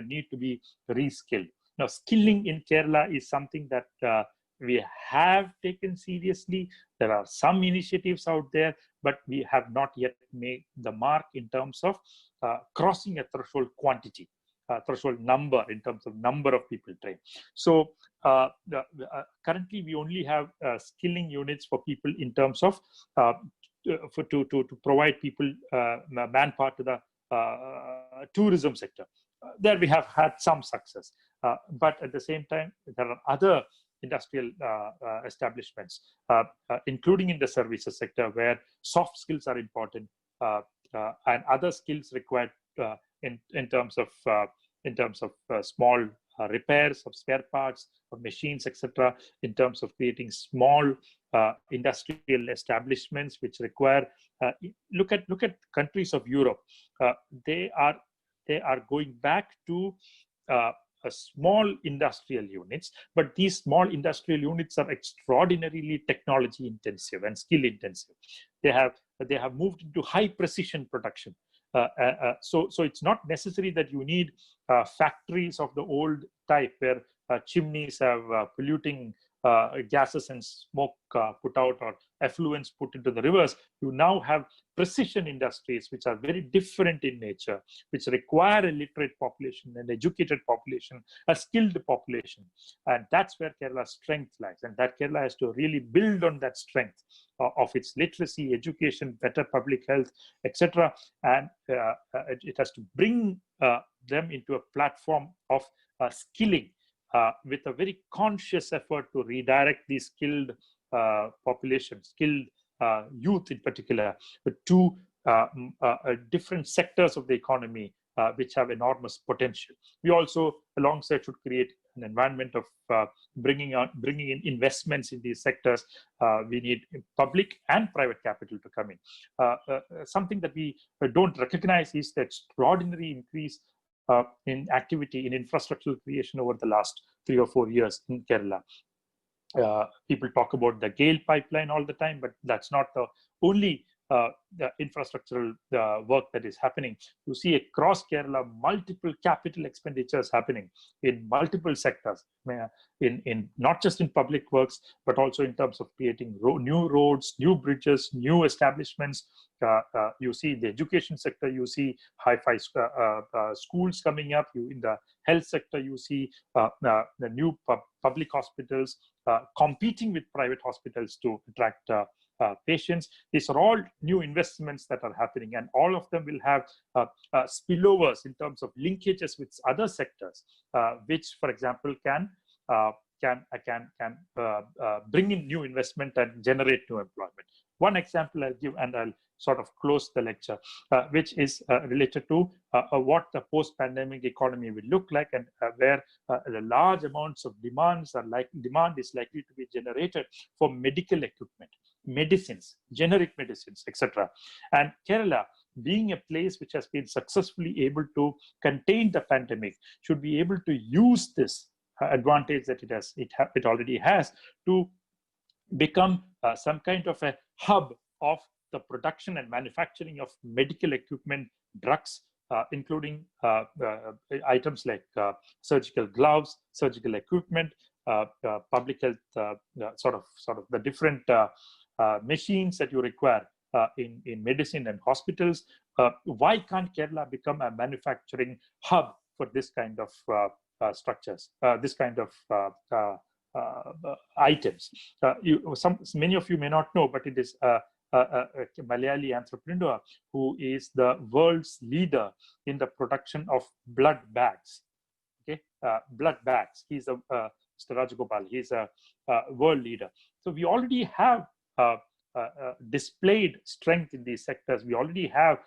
need to be reskilled. Now, skilling in Kerala is something that we have taken seriously. There are some initiatives out there, but we have not yet made the mark in terms of crossing a threshold quantity. Threshold number in terms of number of people trained. So currently we only have skilling units for people in terms of to provide people manpower to the tourism sector. There we have had some success, but at the same time there are other industrial establishments, including in the services sector, where soft skills are important and other skills required in terms of small repairs of spare parts of machines, etc. In terms of creating small industrial establishments which require look at countries of Europe. They are going back to a small industrial units, but these small industrial units are extraordinarily technology intensive and skill intensive. They have moved into high precision production. So it's not necessary that you need factories of the old type where chimneys have polluting gases and smoke put out, or effluents put into the rivers. You now have precision industries which are very different in nature, which require a literate population, an educated population, a skilled population. And that's where Kerala's strength lies. And that Kerala has to really build on that strength of its literacy, education, better public health, etc. And it has to bring them into a platform of skilling with a very conscious effort to redirect these skilled population, skilled youth in particular, to different sectors of the economy which have enormous potential. We also, alongside, should create an environment of bringing in investments in these sectors. We need public and private capital to come in. Something that we don't recognize is the extraordinary increase in activity in infrastructural creation over the last 3 or 4 years in Kerala. People talk about the Gale pipeline all the time, but that's not the only the infrastructural work that is happening. You see across Kerala multiple capital expenditures happening in multiple sectors, in not just in public works, but also in terms of creating new roads, new bridges, new establishments. You see the education sector, you see hi-fi schools coming up. In the health sector, you see the new public hospitals competing with private hospitals to attract patients. These are all new investments that are happening, and all of them will have spillovers in terms of linkages with other sectors, which, for example, can bring in new investment and generate new employment. One example I'll give, and I'll sort of close the lecture, which is related to what the post-pandemic economy will look like, and where the large amounts of demand is likely to be generated for medical equipment, medicines, generic medicines, etc. And Kerala, being a place which has been successfully able to contain the pandemic, should be able to use this advantage that it already has to become some kind of a hub of the production and manufacturing of medical equipment, drugs, including items like surgical gloves, surgical equipment, public health, sort of the different machines that you require in medicine and hospitals. Why can't Kerala become a manufacturing hub for this kind of structures, this kind of items? Many of you may not know, but it is a Malayali entrepreneur who is the world's leader in the production of blood bags. Okay, blood bags. He's Mr. Rajagopal. He's a world leader. So we already have displayed strength in these sectors. We already have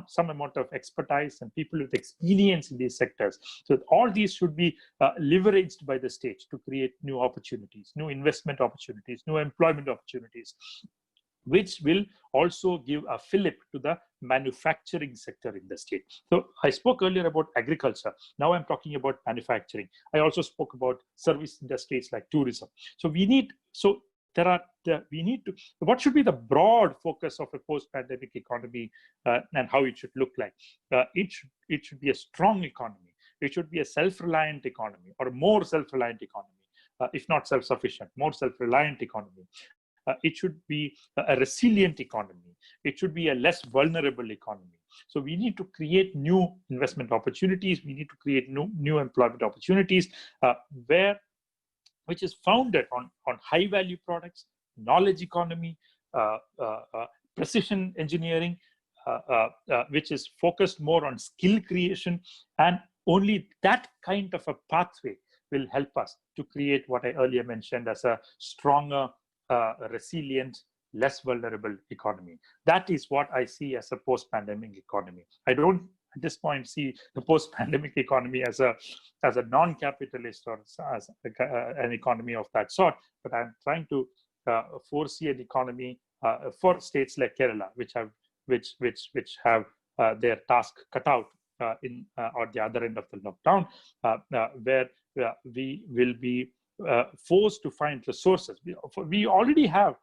some amount of expertise and people with experience in these sectors. So all these should be leveraged by the state to create new opportunities, new investment opportunities, new employment opportunities, which will also give a fillip to the manufacturing sector in the state. So I spoke earlier about agriculture. Now I'm talking about manufacturing. I also spoke about service industries like tourism. So we need to, what should be the broad focus of a post-pandemic economy and how it should look like? It should be a strong economy. It should be a self-reliant economy, or a more self-reliant economy, if not self-sufficient, more self-reliant economy. It should be a resilient economy. It should be a less vulnerable economy. So we need to create new investment opportunities. We need to create new employment opportunities which is founded on high-value products, knowledge economy, precision engineering, which is focused more on skill creation. And only that kind of a pathway will help us to create what I earlier mentioned as a stronger, resilient, less vulnerable economy. That is what I see as a post-pandemic economy. I don't at this point see the post-pandemic economy as a non-capitalist or as an economy of that sort, but I'm trying to foresee an economy for states like Kerala, which have their task cut out or the other end of the lockdown, where we will be forced to find resources. We already have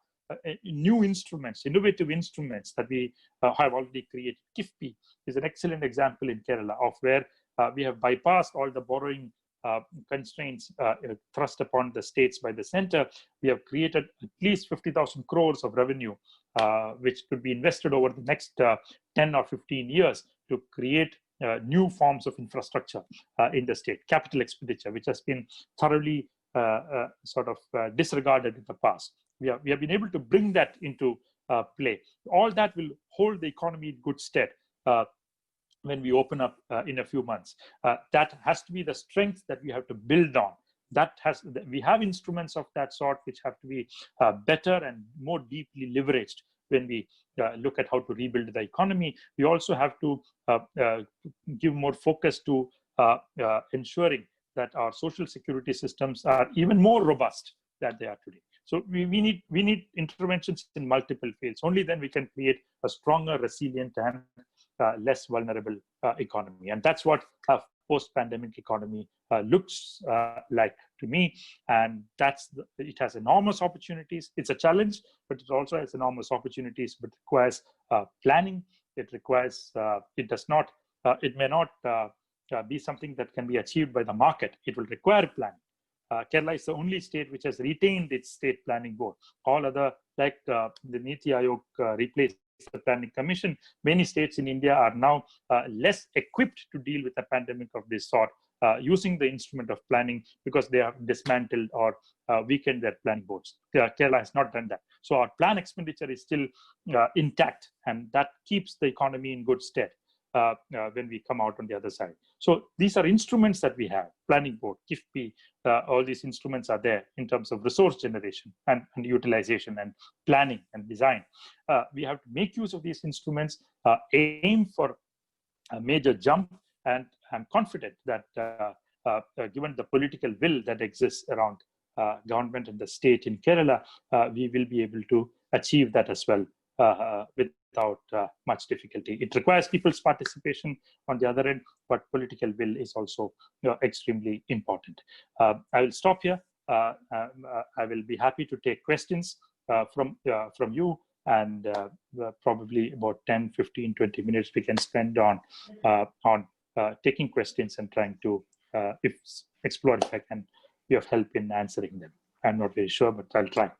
new instruments, innovative instruments that we have already created. KIFPI is an excellent example in Kerala of where we have bypassed all the borrowing constraints thrust upon the states by the center. We have created at least 50,000 crores of revenue, which could be invested over the next 10 or 15 years to create new forms of infrastructure in the state. Capital expenditure, which has been thoroughly disregarded in the past. We have been able to bring that into play. All that will hold the economy in good stead when we open up in a few months. That has to be the strength that we have to build on. We have instruments of that sort which have to be better and more deeply leveraged when we look at how to rebuild the economy. We also have to give more focus to ensuring that our social security systems are even more robust than they are today. So we need interventions in multiple fields. Only then we can create a stronger, resilient, and less vulnerable economy. And that's what post-pandemic economy looks like to me. And it has enormous opportunities. It's a challenge, but it also has enormous opportunities, but requires planning. It requires, it may not be something that can be achieved by the market. It will require planning. Kerala is the only state which has retained its state planning board. All other, like the Niti Aayog replaced the planning commission, many states in India are now less equipped to deal with a pandemic of this sort, using the instrument of planning because they have dismantled or weakened their planning boards. Kerala has not done that. So our plan expenditure is still intact, and that keeps the economy in good stead when we come out on the other side. So these are instruments that we have: planning board, KIFPI, all these instruments are there in terms of resource generation and utilization and planning and design. We have to make use of these instruments, aim for a major jump, and I'm confident that given the political will that exists around government and the state in Kerala, we will be able to achieve that as well without much difficulty. It requires people's participation on the other end, but political will is also extremely important. I will stop here. I will be happy to take questions from you, and probably about 10, 15, 20 minutes we can spend on taking questions and trying to explore if I can be of help in answering them. I'm not very sure, but I'll try.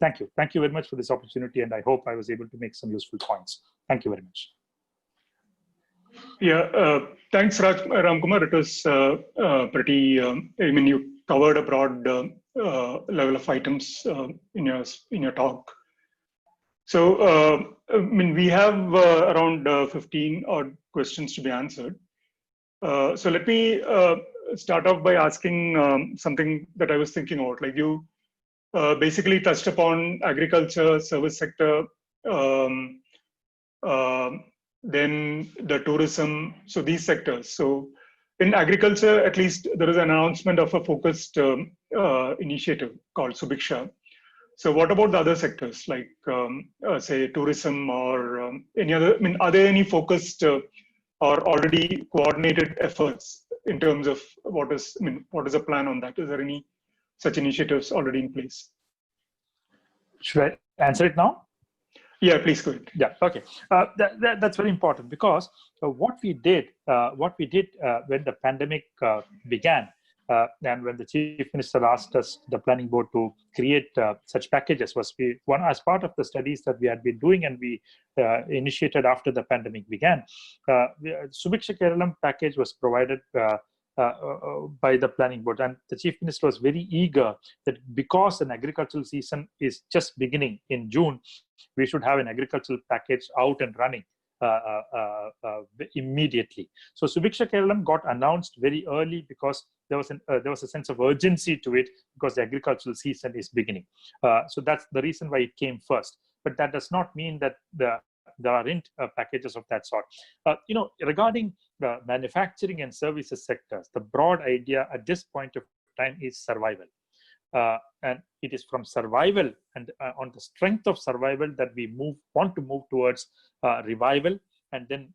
Thank you. Thank you very much for this opportunity, and I hope I was able to make some useful points. Thank you very much. Yeah, thanks, Ramkumar. It was pretty, I mean, you covered a broad level of items in your talk. So, I mean, we have around 15 odd questions to be answered. So let me start off by asking something that I was thinking about. Like you basically touched upon agriculture, service sector, then the tourism, so these sectors. So in agriculture, at least there is an announcement of a focused initiative called Subiksha. So what about the other sectors, like say tourism or any other? I mean, are there any focused or already coordinated efforts in terms of what is the plan on that? Is there any such initiatives already in place? Should I answer it now? Yeah, please go ahead. Yeah, okay. That's very important, because what we did when the pandemic began, and when the Chief Minister asked us, the planning board, to create such packages, was as part of the studies that we had been doing and we initiated after the pandemic began. Subiksha Keralam package was provided by the planning board, and the Chief Minister was very eager that because an agricultural season is just beginning in June, we should have an agricultural package out and running immediately. So Subiksha Keralam got announced very early because there was a sense of urgency to it, because the agricultural season is beginning. So that's the reason why it came first. But that does not mean that there aren't packages of that sort. Regarding the manufacturing and services sectors, the broad idea at this point of time is survival. And it is from survival and on the strength of survival that we want to move towards revival and then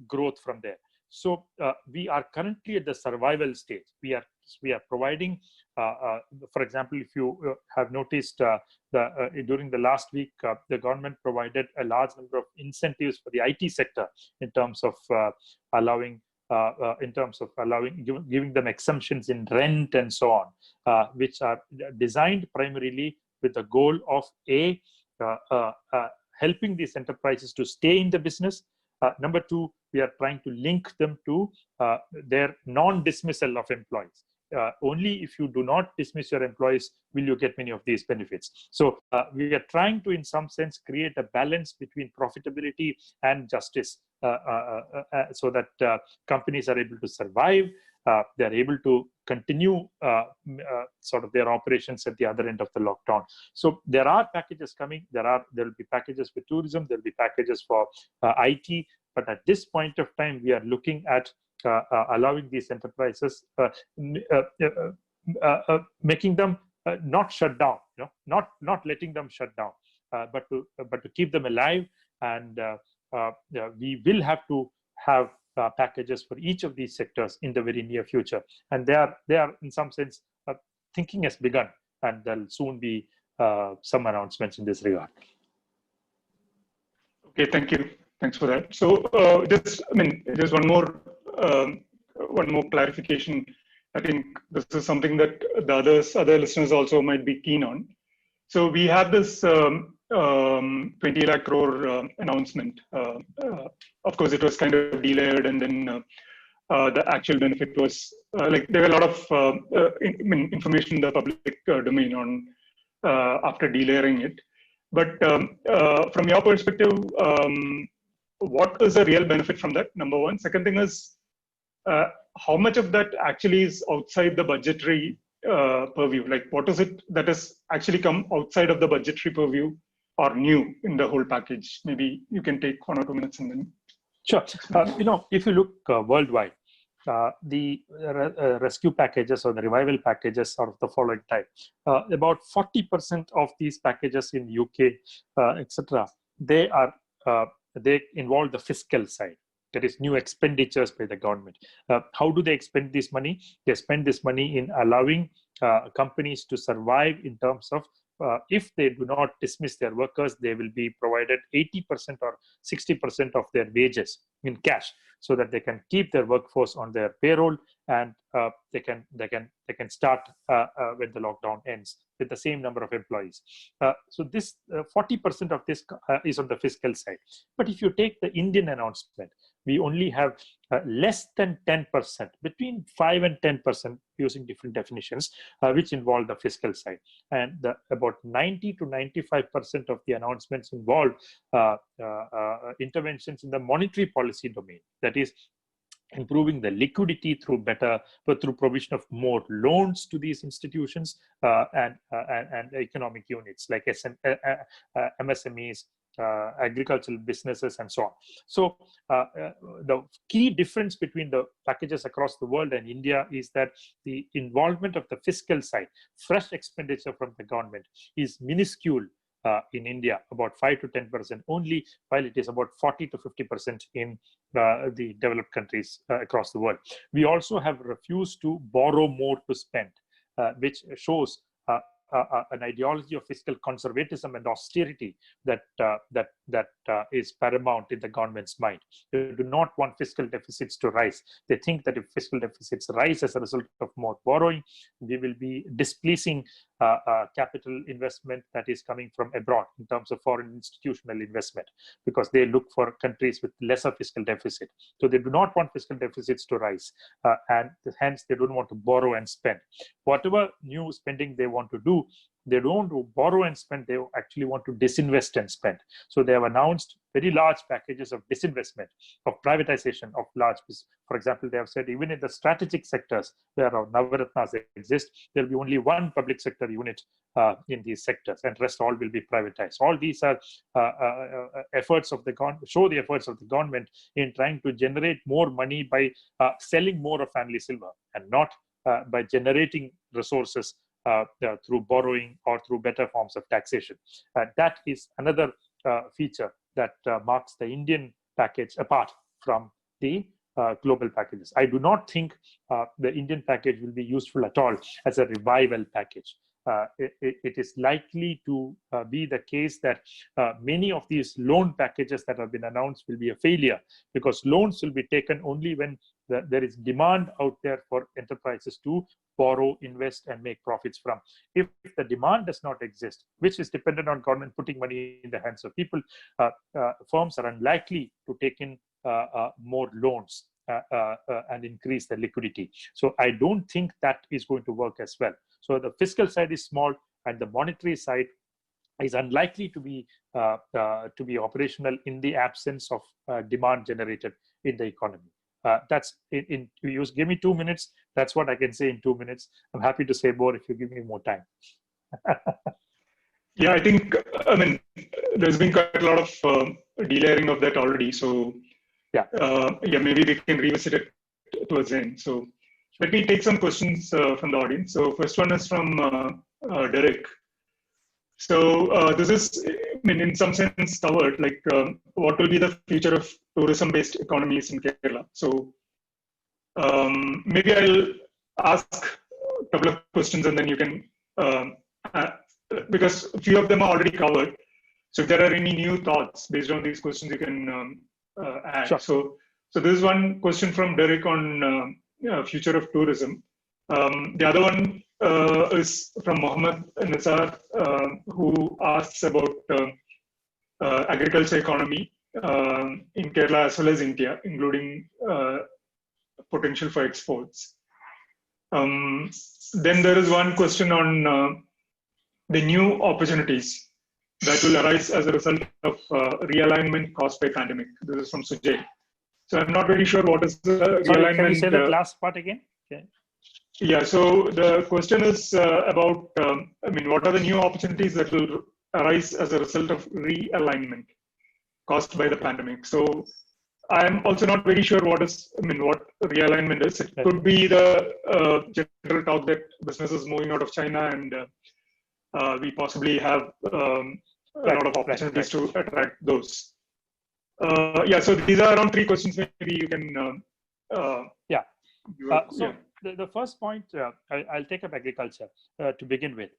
growth from there. So we are currently at the survival stage. We are providing, for example, if you have noticed, during the last week, the government provided a large number of incentives for the IT sector in terms of giving them exemptions in rent and so on, which are designed primarily with the goal of helping these enterprises to stay in the business. Number two, we are trying to link them to their non-dismissal of employees. Only if you do not dismiss your employees will you get many of these benefits. So we are trying to, in some sense, create a balance between profitability and justice, so that companies are able to survive. They are able to continue sort of their operations at the other end of the lockdown. So there are packages coming. There will be packages for tourism. There will be packages for IT. But at this point of time, we are looking at allowing these enterprises, making them not shut down, not letting them shut down, but to keep them alive. And we will have to have packages for each of these sectors in the very near future. And they are in some sense, thinking has begun, and there'll soon be some announcements in this regard. Okay, thank you. Thanks for that. So just one more clarification. I think this is something that the other listeners also might be keen on. So we have this 20 lakh crore announcement. Of course, it was kind of delayed, and then the actual benefit was like there were a lot of information in the public domain on after delaying it. But from your perspective, what is the real benefit from that? Number one. Second thing is, how much of that actually is outside the budgetary purview? Like, what is it that has actually come outside of the budgetary purview or new in the whole package? Maybe you can take 1 or 2 minutes and then. Sure. If you look worldwide, the rescue packages or the revival packages are of the following type. About 40% of these packages in UK, etc., they involve the fiscal side. That is new expenditures by the government. How do they expend this money? They spend this money in allowing companies to survive in terms of if they do not dismiss their workers, they will be provided 80% or 60% of their wages in cash, so that they can keep their workforce on their payroll, and they can start when the lockdown ends with the same number of employees. So this 40% of this is on the fiscal side. But if you take the Indian announcement, we only have less than 10%, between 5 and 10%, using different definitions, which involve the fiscal side. And about 90 to 95% of the announcements involve interventions in the monetary policy domain. That is, improving the liquidity through provision of more loans to these institutions and economic units like MSMEs, agricultural businesses, and so on. So the key difference between the packages across the world and India is that the involvement of the fiscal side, fresh expenditure from the government, is minuscule in India, about 5 to 10% only, while it is about 40 to 50% in the developed countries across the world. We also have refused to borrow more to spend, which shows an ideology of fiscal conservatism and austerity that is paramount in the government's mind. They do not want fiscal deficits to rise. They think that if fiscal deficits rise as a result of more borrowing, we will be displeasing capital investment that is coming from abroad in terms of foreign institutional investment, because they look for countries with lesser fiscal deficit. So they do not want fiscal deficits to rise, and hence they don't want to borrow and spend. Whatever new spending they want to do, they don't want to borrow and spend, they actually want to disinvest and spend. So they have announced very large packages of disinvestment, of privatization of large business. For example, they have said even in the strategic sectors where our Navaratnas exist, there will be only one public sector unit in these sectors, and rest all will be privatized. All these are efforts of the government, show the efforts of the government in trying to generate more money by selling more of family silver, and not by generating resources through borrowing or through better forms of taxation. That is another feature that marks the Indian package apart from the global packages. I do not think the Indian package will be useful at all as a revival package. It is likely to be the case that many of these loan packages that have been announced will be a failure, because loans will be taken only when there is demand out there for enterprises to borrow, invest, and make profits from. If the demand does not exist, which is dependent on government putting money in the hands of people, firms are unlikely to take in more loans and increase the liquidity. So I don't think that is going to work as well. So the fiscal side is small, and the monetary side is unlikely to be operational in the absence of demand generated in the economy. That's you give me 2 minutes. That's what I can say in 2 minutes. I'm happy to say more if you give me more time. Yeah, I think, there's been quite a lot of delayering of that already. So yeah, maybe we can revisit it towards the end. So let me take some questions from the audience. So first one is from Derek. So this is, I mean, in some sense covered, like what will be the future of tourism-based economies in Kerala. So maybe I'll ask a couple of questions and then you can, uh, because a few of them are already covered. So if there are any new thoughts based on these questions, you can add. Sure. So this is one question from Derek on future of tourism. The other one is from Mohammed Nisar, who asks about agriculture economy in Kerala as well as India, including potential for exports. Then there is one question on the new opportunities that will arise as a result of realignment caused by pandemic. This is from Sujay. So I'm not very sure what is the realignment. Sorry, can you say that last part again? Okay. Yeah, so the question is about, I mean, what are the new opportunities that will arise as a result of realignment caused by the pandemic? So I'm also not very sure what realignment is. It could be the general talk that business is moving out of China and we possibly have a lot of opportunities to attract those. Yeah, so these are around 3 questions. Maybe you can. The first point, I'll take up agriculture to begin with.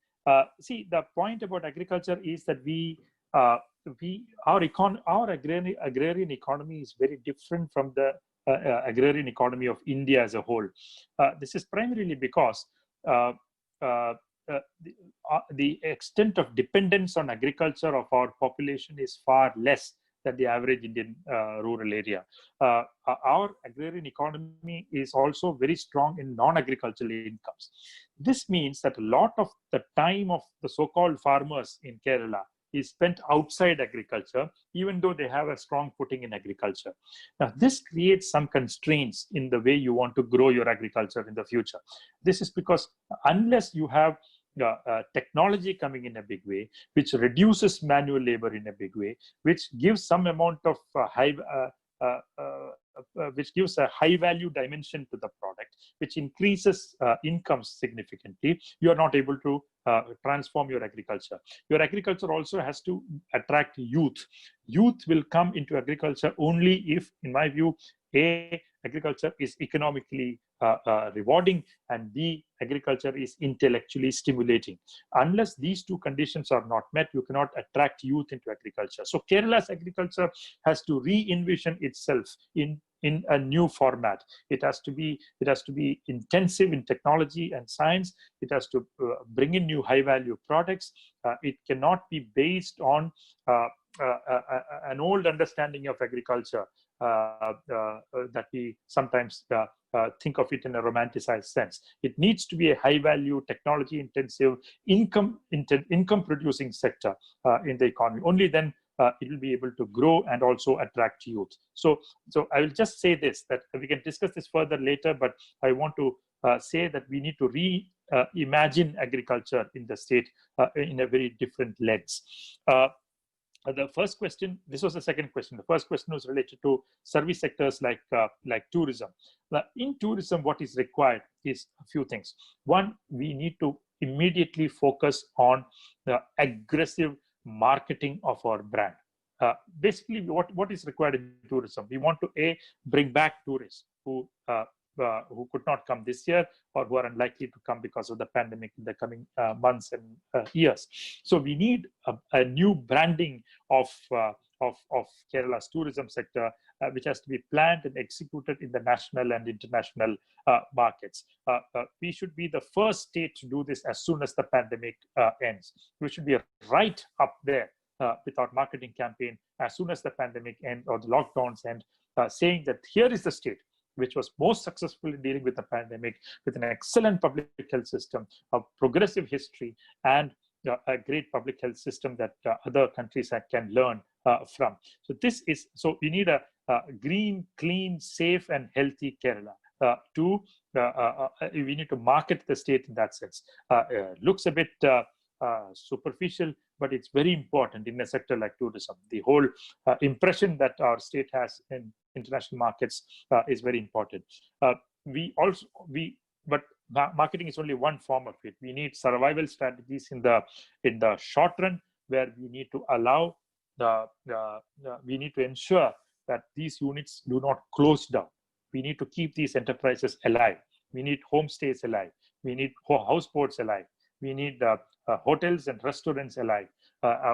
See, the point about agriculture is that our agrarian economy is very different from the agrarian economy of India as a whole. This is primarily because the extent of dependence on agriculture of our population is far less than the average Indian rural area. Our agrarian economy is also very strong in non-agricultural incomes. This means that a lot of the time of the so-called farmers in Kerala is spent outside agriculture, even though they have a strong footing in agriculture. Now, this creates some constraints in the way you want to grow your agriculture in the future. This is because unless you have technology coming in a big way, which reduces manual labor in a big way, which gives some amount of which gives a high value dimension to the product, which increases incomes significantly, you are not able to transform your agriculture. Your agriculture also has to attract youth. Youth will come into agriculture only if, in my view, A, agriculture is economically rewarding, and B, agriculture is intellectually stimulating. Unless these two conditions are not met, you cannot attract youth into agriculture. So Kerala's agriculture has to re-envision itself in a new format. It has to be intensive in technology and science. It has to bring in new high-value products. It cannot be based on an old understanding of agriculture that we sometimes think of it in a romanticized sense. It needs to be a high-value, technology-intensive, income-producing sector in the economy. Only then it will be able to grow and also attract youth. So I will just say this, that we can discuss this further later, but I want to say that we need to reimagine agriculture in the state in a very different lens. The first question, this was the second question. The first question was related to service sectors like tourism. Now, in tourism, what is required is a few things. One, we need to immediately focus on the aggressive marketing of our brand. Basically, what is required in tourism? We want to bring back tourists who could not come this year or who are unlikely to come because of the pandemic in the coming months and years. So we need a new branding of Kerala's tourism sector, which has to be planned and executed in the national and international markets. We should be the first state to do this as soon as the pandemic ends. We should be right up there with our marketing campaign as soon as the pandemic ends or the lockdowns end, saying that here is the state which was most successful in dealing with the pandemic, with an excellent public health system, a progressive history, and a great public health system that other countries can learn from. So we need a green, clean, safe, and healthy Kerala. We need to market the state in that sense. Looks a bit superficial, but it's very important in a sector like tourism. The whole impression that our state has in international markets is very important. But marketing is only one form of it. We need survival strategies in the short run, where we need to allow we need to ensure that these units do not close down. We need to keep these enterprises alive. We need homestays alive. We need houseboats alive. We need hotels and restaurants alive.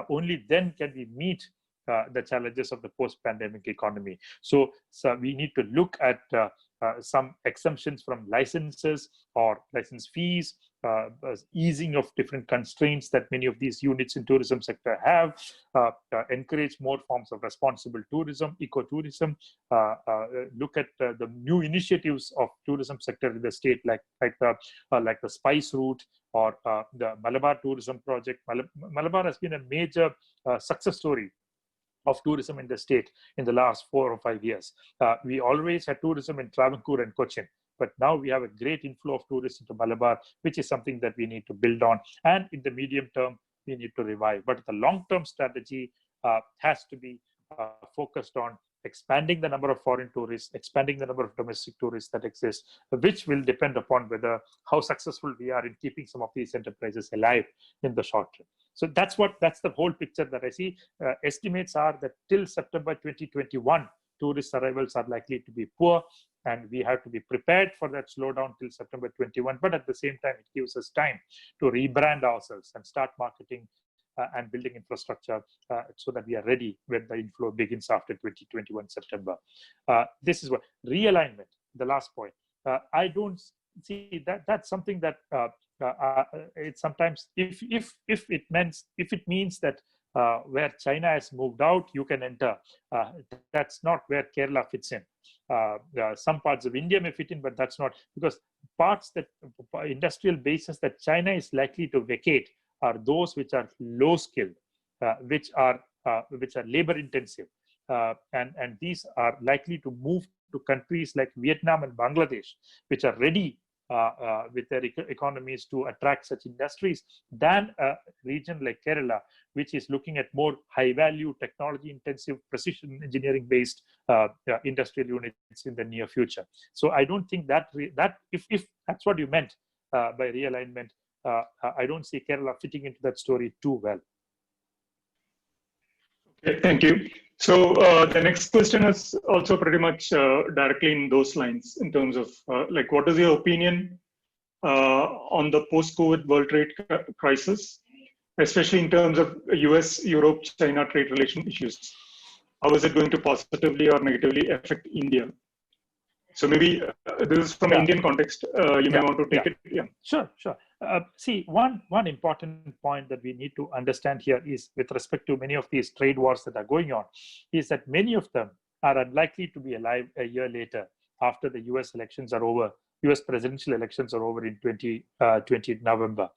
Only then can we meet the challenges of the post-pandemic economy. So we need to look at some exemptions from licenses or license fees, easing of different constraints that many of these units in tourism sector have, encourage more forms of responsible tourism, ecotourism, look at the new initiatives of tourism sector in the state, like the spice route or the Malabar tourism project. Malabar has been a major success story of tourism in the state in the last 4 or 5 years. We always had tourism in Travancore and Cochin, but now we have a great inflow of tourists into Malabar, which is something that we need to build on. And in the medium term, we need to revive. But the long-term strategy has to be focused on expanding the number of foreign tourists, expanding the number of domestic tourists that exist, which will depend upon how successful we are in keeping some of these enterprises alive in the short term. So that's the whole picture that I see. Estimates are that till September 2021, tourist arrivals are likely to be poor, and we have to be prepared for that slowdown till September 21. But at the same time, it gives us time to rebrand ourselves and start marketing and building infrastructure so that we are ready when the inflow begins after 2021 September. This is what realignment, the last point. I don't see that's something that it's sometimes if it means that where China has moved out, you can enter. That's not where Kerala fits in. Some parts of India may fit in, but that's not, because parts that industrial bases that China is likely to vacate are those which are low skilled, which are labor intensive, and these are likely to move to countries like Vietnam and Bangladesh, which are ready with their economies to attract such industries, than a region like Kerala, which is looking at more high-value, technology-intensive, precision engineering-based industrial units in the near future. So I don't think that if that's what you meant by realignment, I don't see Kerala fitting into that story too well. Okay, thank you. So the next question is also pretty much directly in those lines, in terms of like, what is your opinion on the post-COVID world trade crisis, especially in terms of US, Europe, China trade relation issues? How is it going to positively or negatively affect India? So maybe this is from an Indian context. You may want to take it. Yeah. Sure. See, one important point that we need to understand here is, with respect to many of these trade wars that are going on, is that many of them are unlikely to be alive a year later, after the US elections are over. US presidential elections are over in 2020 November.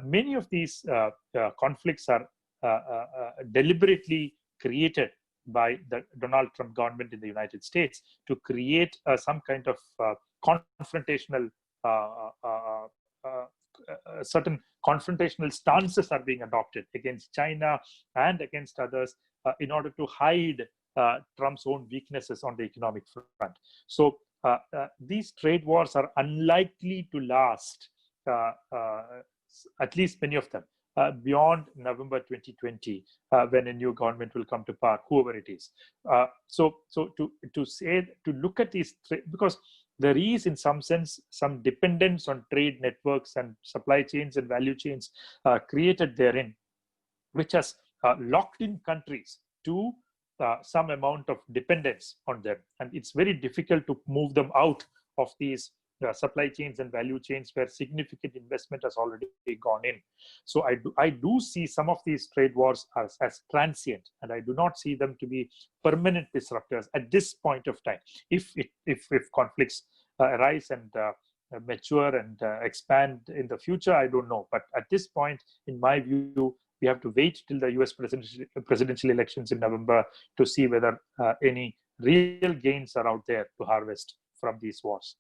Many of these conflicts are deliberately created by the Donald Trump government in the United States to create some kind of confrontational, certain confrontational stances are being adopted against China and against others in order to hide Trump's own weaknesses on the economic front. So these trade wars are unlikely to last, at least many of them, beyond November 2020, when a new government will come to power, whoever it is. So to look at these, because there is, in some sense, some dependence on trade networks and supply chains and value chains created therein, which has locked in countries to some amount of dependence on them. And it's very difficult to move them out of these supply chains and value chains where significant investment has already gone in. So I do see some of these trade wars as transient, and I do not see them to be permanent disruptors at this point of time. If conflicts arise and mature and expand in the future, I don't know. But at this point, in my view, we have to wait till the US presidential elections in November to see whether any real gains are out there to harvest from these wars.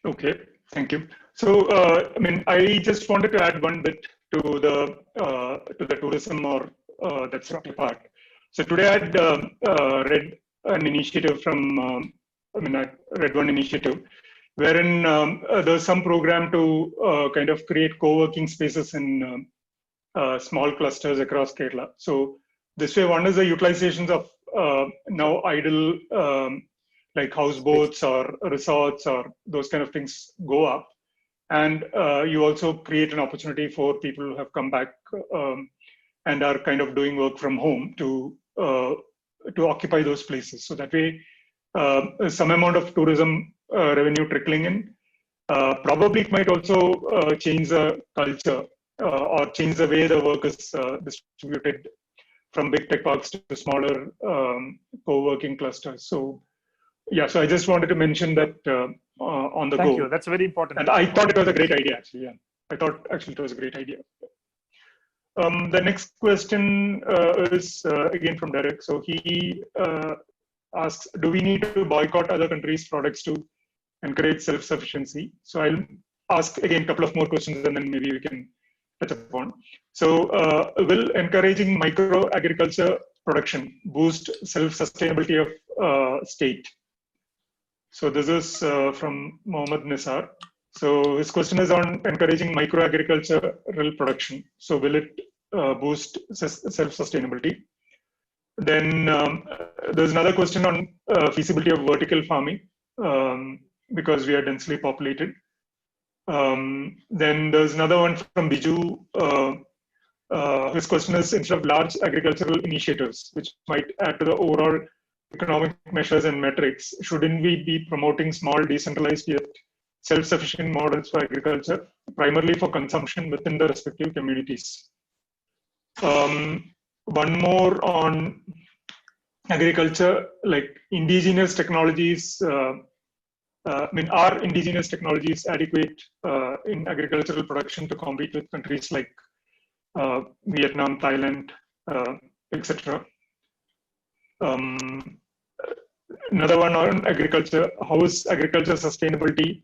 Okay, thank you. So, I mean, I just wanted to add one bit to the tourism or that sector part. So today I had read an initiative from, I read one initiative wherein there's some program to kind of create co-working spaces in small clusters across Kerala. So this way, one is the utilizations of now idle like houseboats or resorts or those kind of things go up. And you also create an opportunity for people who have come back and are kind of doing work from home to occupy those places. So that way, some amount of tourism revenue trickling in. Probably it might also change the culture or change the way the work is distributed from big tech parks to smaller co-working clusters. So yeah, so I just wanted to mention that on the go. Thank you. That's very important. And I thought it was a great idea, actually. Yeah, I thought actually it was a great idea. The next question is again from Derek. So he asks, do we need to boycott other countries' products to encourage self-sufficiency? So I'll ask again a couple of more questions and then maybe we can touch upon. So will encouraging micro-agriculture production boost self-sustainability of state? So this is from Mohammed Nisar. So his question is on encouraging micro-agricultural production. So will it boost self-sustainability? Then there's another question on feasibility of vertical farming because we are densely populated. Then there's another one from Biju. His question is, instead of large agricultural initiatives, which might add to the overall economic measures and metrics, shouldn't we be promoting small, decentralized yet self-sufficient models for agriculture, primarily for consumption within the respective communities? One more on agriculture, like indigenous technologies. I mean, are indigenous technologies adequate in agricultural production to compete with countries like Vietnam, Thailand, etc.? Another one on agriculture. How is agriculture sustainability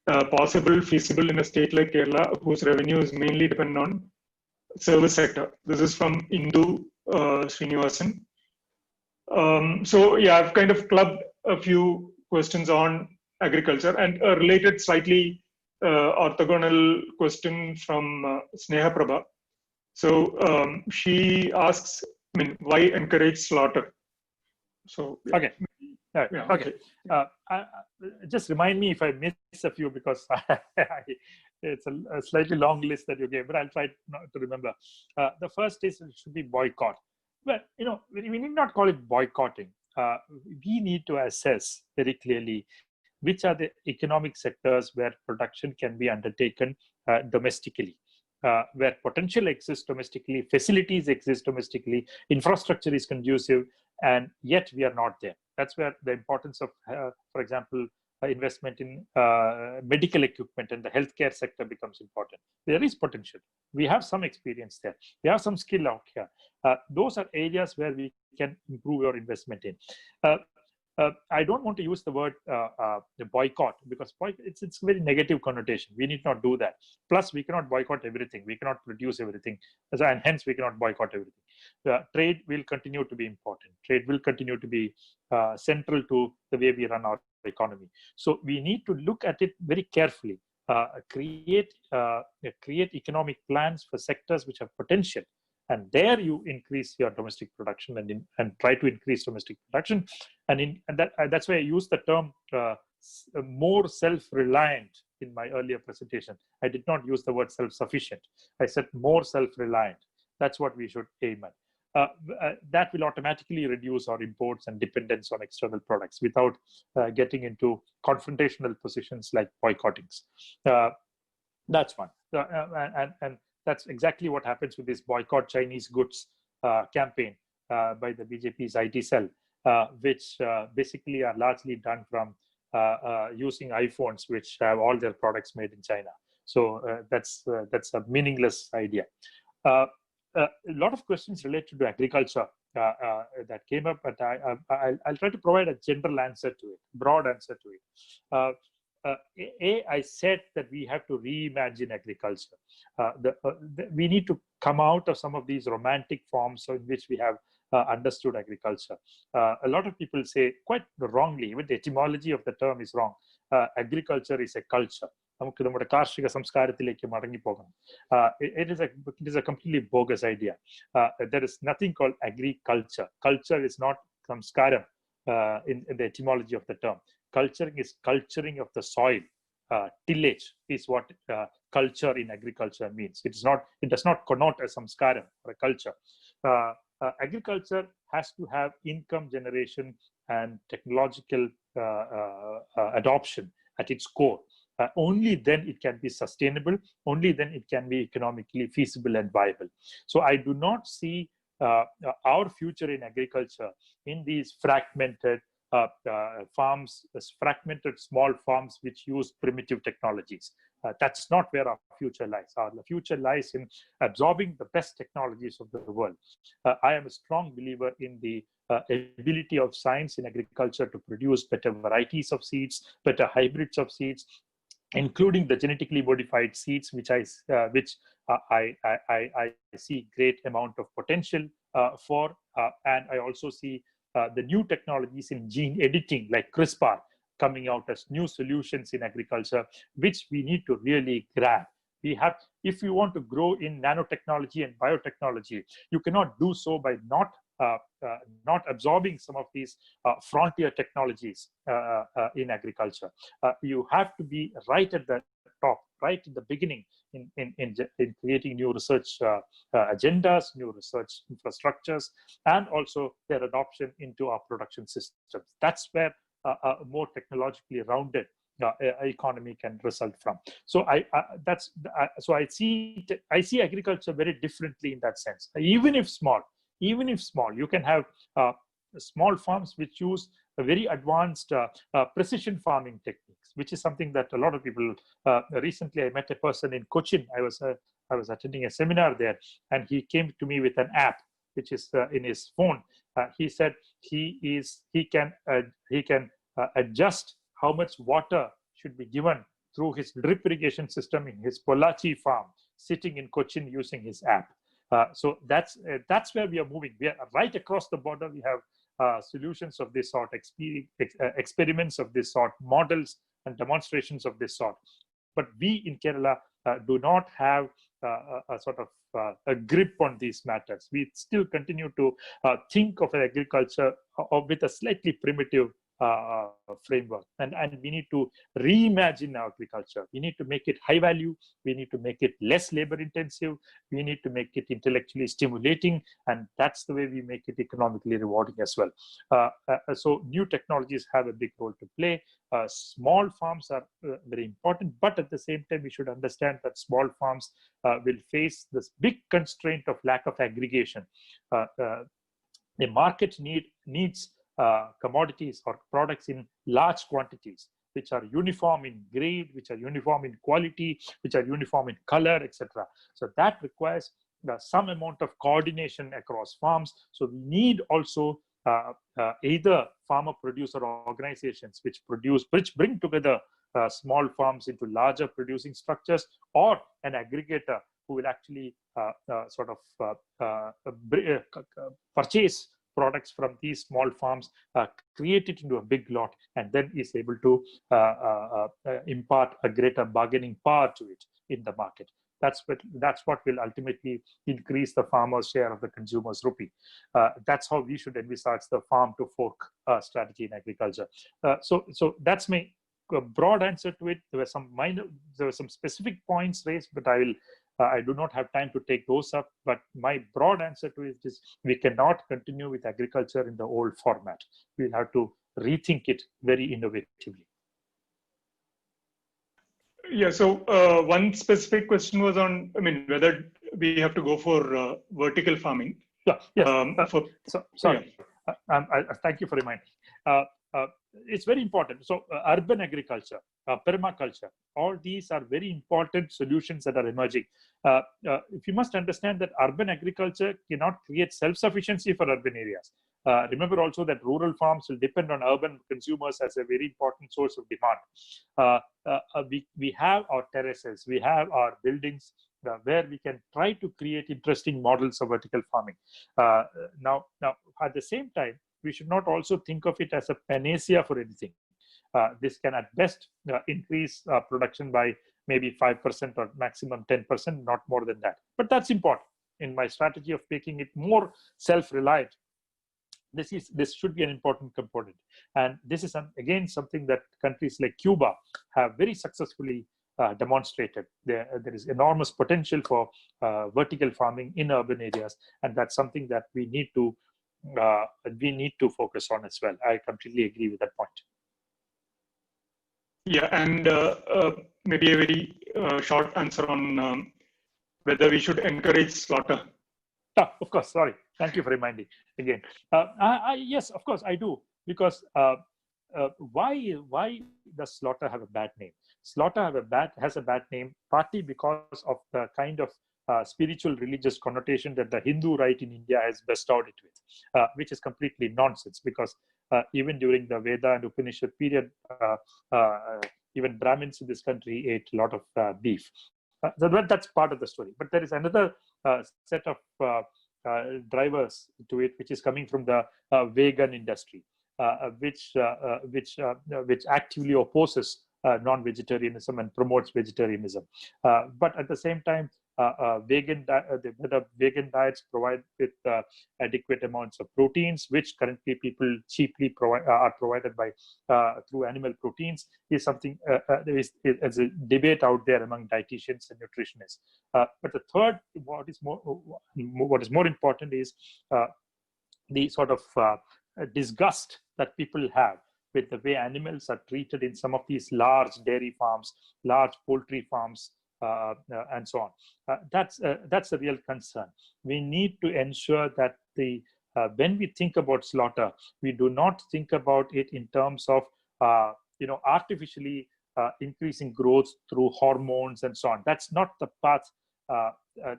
possible, feasible in a state like Kerala, whose revenue is mainly dependent on service sector? This is from Indu Srinivasan. So yeah, I've kind of clubbed a few questions on agriculture and a related slightly orthogonal question from Sneha Prabha. So she asks, I mean, why encourage slaughter? So yeah. Okay. Right. Yeah, okay. Just remind me if I miss a few because it's a slightly long list that you gave, but I'll try to remember. The first is it should be boycott. Well, you know, we need not call it boycotting. We need to assess very clearly which are the economic sectors where production can be undertaken domestically. Where potential exists domestically, facilities exist domestically, infrastructure is conducive, and yet we are not there. That's where the importance of, for example, investment in medical equipment and the healthcare sector becomes important. There is potential. We have some experience there. We have some skill out here. Those are areas where we can improve your investment in. I don't want to use the word the boycott because it's a very negative connotation. We need not do that. Plus, we cannot boycott everything. We cannot produce everything, and hence we cannot boycott everything. Trade will continue to be important. Trade will continue to be central to the way we run our economy. So we need to look at it very carefully. Create economic plans for sectors which have potential. And there you increase your domestic production and try to increase domestic production. And that's why I use the term more self-reliant in my earlier presentation. I did not use the word self-sufficient. I said more self-reliant. That's what we should aim at. That will automatically reduce our imports and dependence on external products without getting into confrontational positions like boycottings. That's one. And that's exactly what happens with this boycott Chinese goods campaign by the BJP's IT cell, which basically are largely done from using iPhones, which have all their products made in China. So that's a meaningless idea. A lot of questions related to agriculture that came up, but I'll try to provide a general answer to it, broad answer to it. I said that we have to reimagine agriculture. We need to come out of some of these romantic forms in which we have understood agriculture. A lot of people say, quite wrongly, even the etymology of the term is wrong. agriculture is a culture. നമുക്ക് നമ്മുടെ കാർഷിക സംസ്കാരത്തിലേക്ക് മടങ്ങി പോകണം. It is a completely bogus idea. There is nothing called agriculture. Culture is not samskaram in the etymology of the term. Culturing is culturing of the soil. Tillage is what culture in agriculture means. It does not connote a samskaram or a culture. Agriculture has to have income generation and technological adoption at its core. Only then it can be sustainable. Only then it can be economically feasible and viable. So I do not see our future in agriculture in these fragmented farms, fragmented small farms which use primitive technologies. That's not where our future lies. Our future lies in absorbing the best technologies of the world. I am a strong believer in the ability of science in agriculture to produce better varieties of seeds, better hybrids of seeds, including the genetically modified seeds, which I see great amount of potential for, and I also see the new technologies in gene editing like CRISPR coming out as new solutions in agriculture, which we need to really grab. If you want to grow in nanotechnology and biotechnology, you cannot do so by not absorbing some of these frontier technologies in agriculture. You have to be right at the top, right in the beginning in creating new research agendas, new research infrastructures, and also their adoption into our production systems. That's where a more technologically rounded economy can result from. So I see agriculture very differently in that sense. Even if small, you can have small farms which use a very advanced precision farming techniques, which is something that a lot of people. Recently, I met a person in Cochin. I was attending a seminar there, and he came to me with an app which is in his phone. He said he can adjust how much water should be given through his drip irrigation system in his Pollachi farm, sitting in Cochin using his app. So that's where we are moving. We are right across the border. We have solutions of this sort, experiments of this sort, models and demonstrations of this sort. But we in Kerala do not have a sort of a grip on these matters. We still continue to think of agriculture with a slightly primitive framework, and we need to reimagine our agriculture. We need to make it high value, we need to make it less labor intensive, we need to make it intellectually stimulating, and that's the way we make it economically rewarding as well. So new technologies have a big role to play. Small farms are very important, but at the same time we should understand that small farms will face this big constraint of lack of aggregation. The market needs commodities or products in large quantities, which are uniform in grade, which are uniform in quality, which are uniform in color, etc. So that requires some amount of coordination across farms. So we need also either farmer producer organizations which bring together small farms into larger producing structures, or an aggregator who will actually purchase products from these small farms, create it into a big lot, and then is able to impart a greater bargaining power to it in the market. That's what will ultimately increase the farmer's share of the consumer's rupee. That's how we should envisage the farm to fork strategy in agriculture. So that's my broad answer to it. There were some specific points raised, but I do not have time to take those up, but my broad answer to it is we cannot continue with agriculture in the old format. We'll have to rethink it very innovatively. Yeah, so one specific question was on, whether we have to go for vertical farming. Yeah, yes. Sorry. Yeah. Thank you for reminding. It's very important. So urban agriculture, permaculture, all these are very important solutions that are emerging. If you must understand that urban agriculture cannot create self-sufficiency for urban areas. Remember also that rural farms will depend on urban consumers as a very important source of demand. We have our terraces, we have our buildings where we can try to create interesting models of vertical farming. Now, at the same time, we should not also think of it as a panacea for anything. This can at best increase production by maybe 5% or maximum 10%, not more than that. But that's important. In my strategy of making it more self-reliant, this should be an important component. And this is, again, something that countries like Cuba have very successfully demonstrated. There is enormous potential for vertical farming in urban areas, and that's something that we need to focus on as well. I completely agree with that point. Yeah, and maybe a very short answer on whether we should encourage slaughter. Of course, sorry. Thank you for reminding again. Yes, of course, I do. Because why does slaughter have a bad name? Slaughter has a bad name partly because of the kind of spiritual religious connotation that the Hindu right in India has bestowed it with, which is completely nonsense, because even during the Veda and Upanishad period, even Brahmins in this country ate a lot of beef. So that's part of the story. But there is another set of drivers to it, which is coming from the vegan industry, which actively opposes non-vegetarianism and promotes vegetarianism. But at the same time, vegan diets provide with adequate amounts of proteins, which currently people cheaply are provided by through animal proteins, is something there is a debate out there among dietitians and nutritionists. But the third, what is more important is the sort of disgust that people have with the way animals are treated in some of these large dairy farms, large poultry farms, and so on. That's a real concern. We need to ensure that when we think about slaughter, we do not think about it in terms of artificially increasing growth through hormones and so on. That's not the path.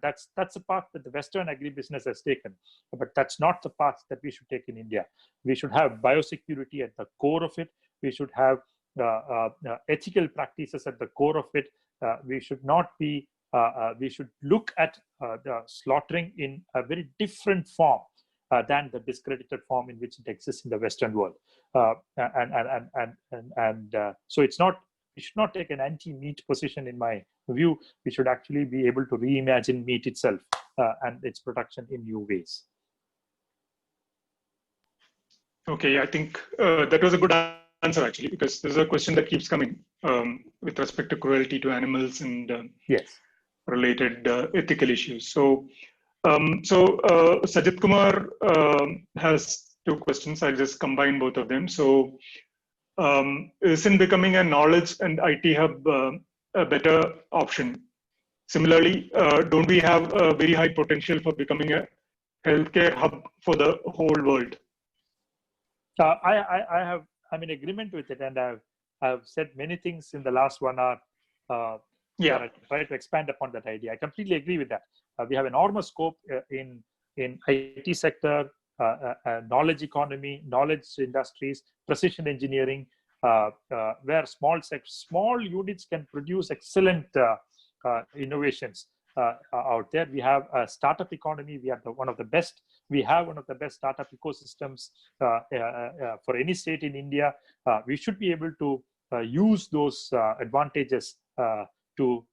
That's the path that the Western agribusiness has taken, but that's not the path that we should take in India. We should have biosecurity at the core of it. We should have ethical practices at the core of it. We should not be. We should look at the slaughtering in a very different form than the discredited form in which it exists in the Western world. So it's not. We should not take an anti-meat position, in my view. We should actually be able to reimagine meat itself and its production in new ways. Okay, I think that was a good answer, actually, because there's a question that keeps coming with respect to cruelty to animals and yes, related ethical issues. So, Sajid Kumar has two questions. I'll just combine both of them. So, isn't becoming a knowledge and IT hub a better option? Similarly, don't we have a very high potential for becoming a healthcare hub for the whole world? I'm in agreement with it, and I've said many things in the last 1 hour. I try to expand upon that idea. I completely agree with that. We have enormous scope in IT sector, knowledge economy, knowledge industries, precision engineering, where small units can produce excellent innovations out there. We have a startup economy. We have one of the best startup ecosystems for any state in India. We should be able to use those advantages to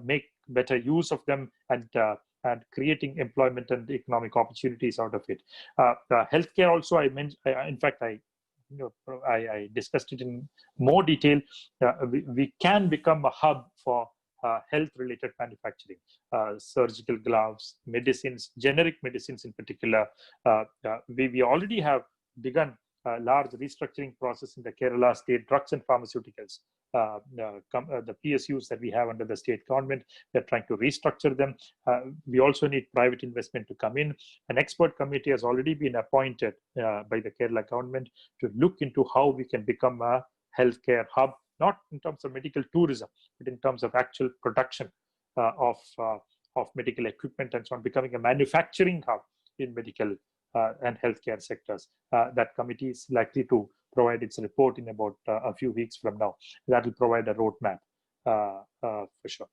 make better use of them and creating employment and economic opportunities out of it. Healthcare also, I mentioned. In fact, I discussed it in more detail. We can become a hub for health-related manufacturing, surgical gloves, medicines, generic medicines in particular. We already have begun a large restructuring process in the Kerala state drugs and pharmaceuticals. The PSUs that we have under the state government, they're trying to restructure them. We also need private investment to come in. An expert committee has already been appointed by the Kerala government to look into how we can become a healthcare hub, not in terms of medical tourism, but in terms of actual production of medical equipment and so on, becoming a manufacturing hub in medical and healthcare sectors. That committee is likely to provide its report in about a few weeks from now. That will provide a roadmap for sure.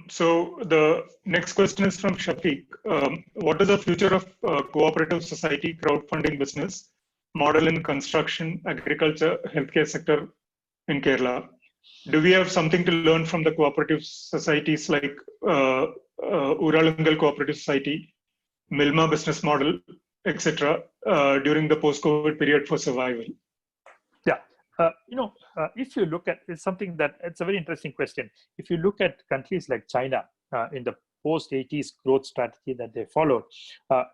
So the next question is from Shafiq. What is the future of cooperative society crowdfunding business? model in construction, agriculture, healthcare sector in Kerala. Do we have something to learn from the cooperative societies like Uralungal Cooperative Society, Milma business model, etc., during the post-COVID period for survival? Yeah, if you look at it's a very interesting question. If you look at countries like China in the post-80s growth strategy that they followed,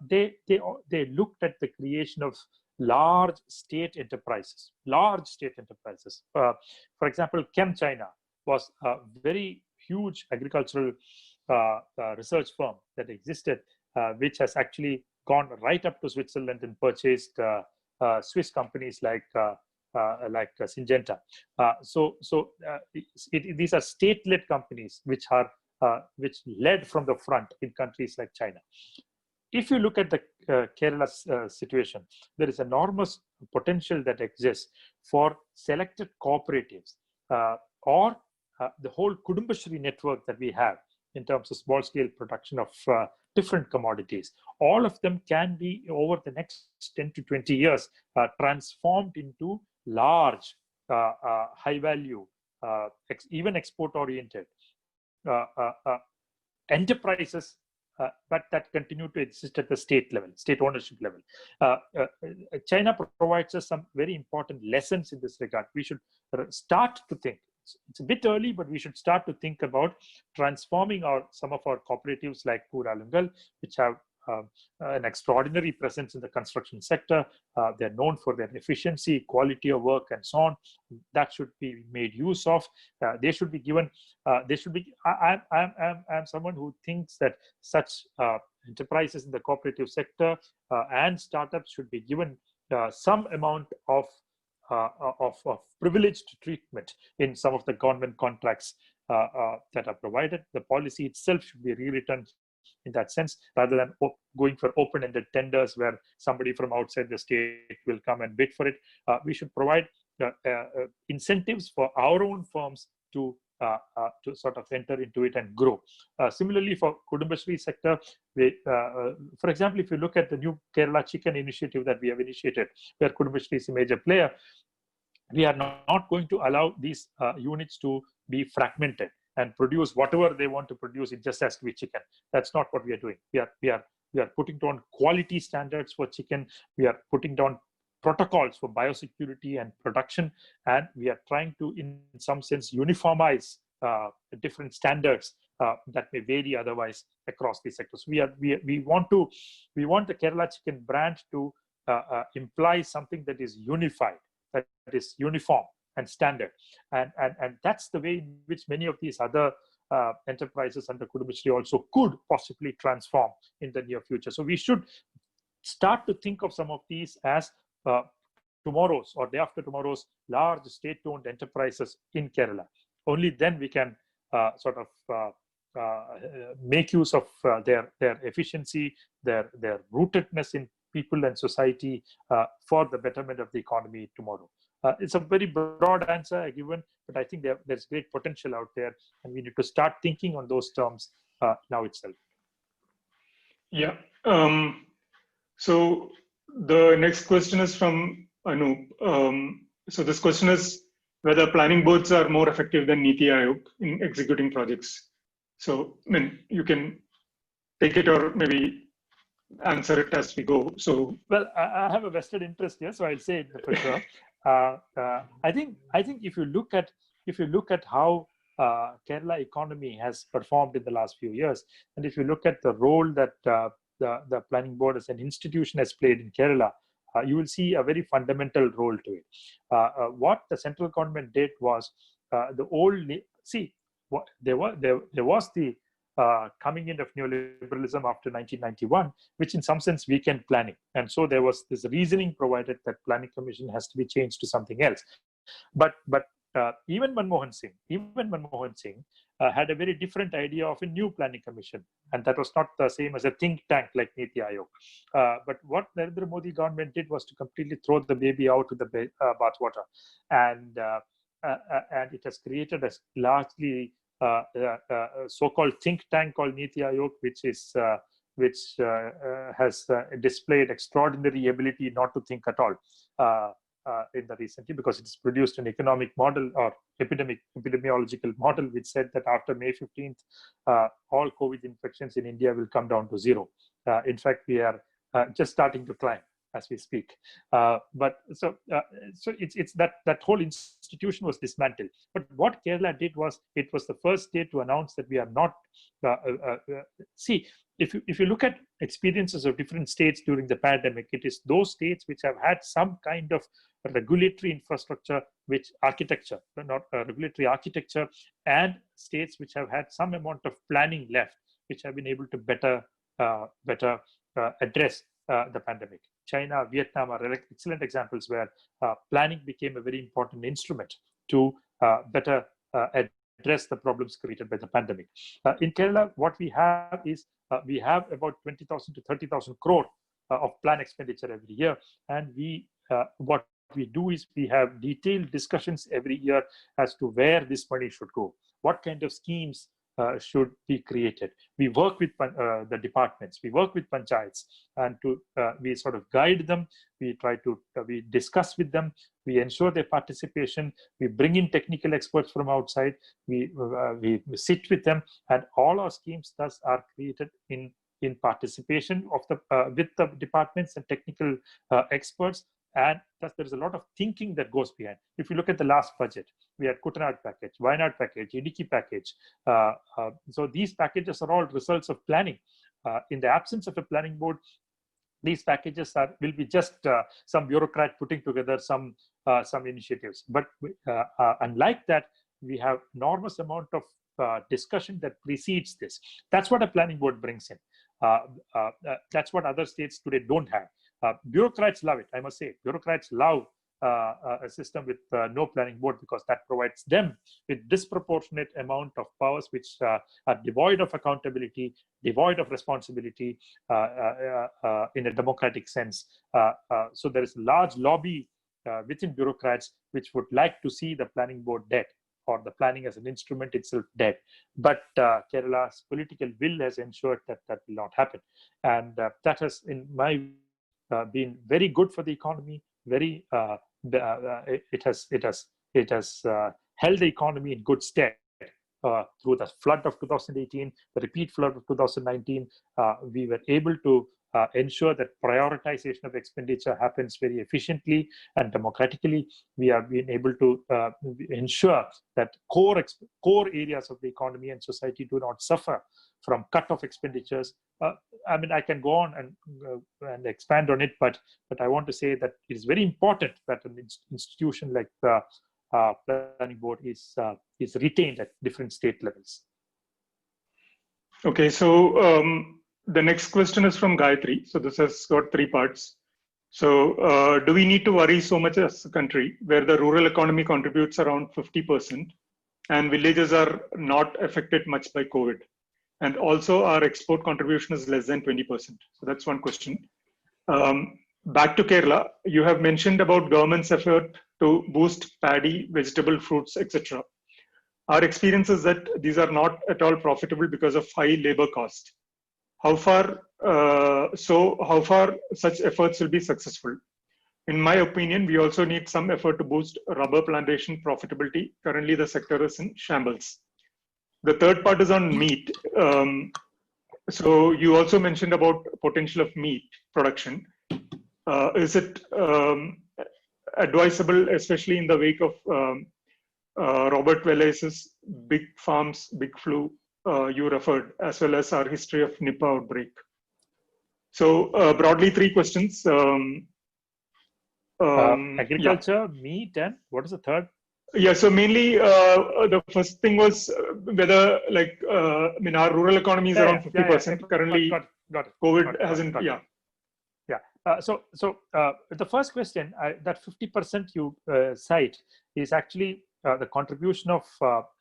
they looked at the creation of large state enterprises. For example, Chem China was a very huge agricultural research firm that existed, which has actually gone right up to Switzerland and purchased Swiss companies like Syngenta. These are state-led companies which led from the front in countries like China. If you look at the Kerala situation, there is enormous potential that exists for selected cooperatives or the whole Kudumbashri network that we have in terms of small-scale production of different commodities. All of them can be, over the next 10 to 20 years, transformed into large, high-value, even export-oriented enterprises, but that continue to exist at the state level, state ownership level. China provides us some very important lessons in this regard. We should start to think. It's a bit early, but we should start to think about transforming some of our cooperatives like Uralungal, which have an extraordinary presence in the construction sector. They're known for their efficiency, quality of work, and so on. That should be made use of. They should be given. I'm someone who thinks that such enterprises in the cooperative sector and startups should be given some amount of privileged treatment in some of the government contracts that are provided. The policy itself should be rewritten in that sense, rather than going for open-ended tenders where somebody from outside the state will come and bid for it. We should provide incentives for our own firms to sort of enter into it and grow. Similarly, for Kudumbashri sector, for example, if you look at the new Kerala Chicken initiative that we have initiated, where Kudumbashri is a major player, we are not going to allow these units to be fragmented and produce whatever they want to produce. It just has to be chicken. That's not what we are doing. We are putting down quality standards for chicken. We are putting down protocols for biosecurity and production, and we are trying to, in some sense, uniformize different standards that may vary otherwise across the sectors. We want the Kerala Chicken brand to imply something that is unified, that is uniform and standard, and that's the way in which many of these other enterprises under Kudumbashri also could possibly transform in the near future. So we should start to think of some of these as tomorrow's or day after tomorrow's large state-owned enterprises in Kerala. Only then we can sort of make use of their efficiency, their rootedness in people and society for the betterment of the economy tomorrow. It's a very broad answer I've given, but I think there's great potential out there, and we need to start thinking on those terms now itself. Yeah. So the next question is from Anup. So this question is whether planning boards are more effective than Niti Aayog in executing projects. So, I mean, you can take it or maybe answer it as we go. So, well, I have a vested interest here, so I'll say it for sure. I think if you look at how Kerala economy has performed in the last few years, and if you look at the role that the planning board as an institution has played in Kerala, you will see a very fundamental role to it. What the central government did was there was the coming in of neoliberalism after 1991, which in some sense weakened planning. And so there was this reasoning provided that planning commission has to be changed to something else. But even Manmohan Singh had a very different idea of a new planning commission. And that was not the same as a think tank like Niti Aayog. But what Narendra Modi government did was to completely throw the baby out with the bathwater. And it has created a largely so-called think tank called Niti Aayog, which is which has displayed extraordinary ability not to think at all in the recently, because it's produced an economic model or epidemiological model, which said that after May 15th, all COVID infections in India will come down to zero. In fact, we are just starting to climb as we speak. But so it's that whole institution was dismantled. But what Kerala did was, it was the first state to announce that we are not. See, if you look at experiences of different states during the pandemic, it is those states which have had some kind of regulatory infrastructure, which architecture, not regulatory architecture, and states which have had some amount of planning left, which have been able to better address the pandemic. China, Vietnam are excellent examples where planning became a very important instrument to better address the problems created by the pandemic. In Kerala, what we have is we have about 20,000 to 30,000 crore of plan expenditure every year, and what we do is we have detailed discussions every year as to where this money should go, what kind of schemes should be created. We work with the departments, we work with panchayats, and we sort of guide them. We try to we discuss with them. We ensure their participation. We bring in technical experts from outside. We sit with them, and all our schemes thus are created in participation of with the departments and technical experts. And thus there is a lot of thinking that goes behind. If you look at the last budget, we had Kutanad package, Wayanad package, Idiki package. So these packages are all results of planning. In the absence of a planning board, these packages will be just some bureaucrat putting together some initiatives. But unlike that, we have enormous amount of discussion that precedes this. That's what a planning board brings in. That's what other states today don't have. Bureaucrats love it, I must say. Bureaucrats love a system with no planning board, because that provides them with disproportionate amount of powers which are devoid of accountability, devoid of responsibility in a democratic sense. So there is a large lobby within bureaucrats which would like to see the planning board dead, or the planning as an instrument itself dead. But Kerala's political will has ensured that that will not happen. And that has, in my view, been very good for the economy. Very, it has held the economy in good stead through the flood of 2018, the repeat flood of 2019. We were able to ensure that prioritization of expenditure happens very efficiently and democratically. We have been able to ensure that core areas of the economy and society do not suffer from cut-off expenditures. I mean, I can go on and expand on it, but I want to say that it is very important that an institution like the planning board is retained at different state levels. Okay, so the next question is from Gayatri. So this has got three parts. So do we need to worry so much as a country where the rural economy contributes around 50% and villages are not affected much by COVID? And also our export contribution is less than 20%. So that's one question. Back to Kerala, you have mentioned about government's effort to boost paddy, vegetable, fruits, etc. Our experience is that these are not at all profitable because of high labor cost. How far such efforts will be successful? In my opinion, we also need some effort to boost rubber plantation profitability. Currently, the sector is in shambles. The third part is on meat. So you also mentioned about potential of meat production. Is it advisable, especially in the wake of Robert Wallace's big farms, big flu you referred, as well as our history of Nipah outbreak? So broadly, three questions. Agriculture, meat, and what is the third? Yeah, so mainly the first thing was whether, like, I mean, our rural economy is around 50%. Currently, got it. COVID hasn't, So the first question, that 50% you cite is actually the contribution of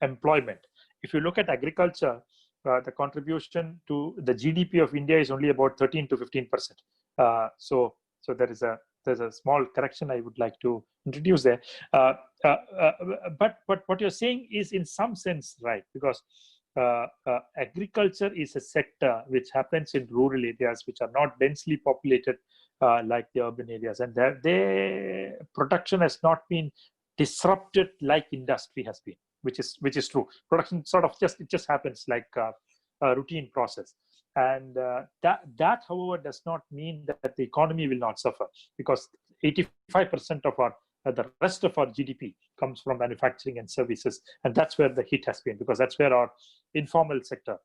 employment. If you look at agriculture, the contribution to the GDP of India is only about 13 to 15%. So there's a small correction I would like to introduce there. But what you're saying is in some sense right, because agriculture is a sector which happens in rural areas which are not densely populated like the urban areas, and their production has not been disrupted like industry has been, which is true. Production sort of just happens like a routine process, and that however does not mean that the economy will not suffer, because 85% of our the rest of our GDP comes from manufacturing and services, and that's where the hit has been, because that's where our informal sector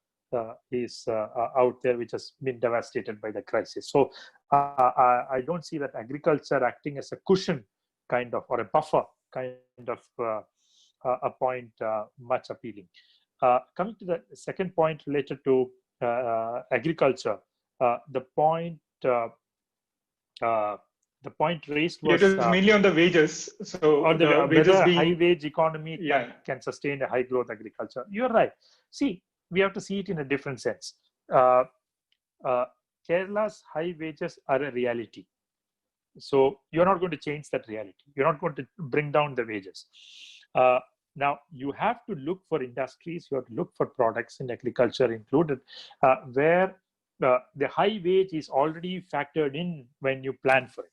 is out there, which has been devastated by the crisis. So I don't see that agriculture acting as a cushion kind of, or a buffer kind of a point much appealing. Coming to the second point related to agriculture, the point raised was it is mainly on the wages. So on the wages whether a being, high wage economy can sustain a high growth agriculture. You're right. See, we have to see it in a different sense. Kerala's high wages are a reality. So you're not going to change that reality. You're not going to bring down the wages. Now, you have to look for industries, you have to look for products in agriculture included, where the high wage is already factored in when you plan for it.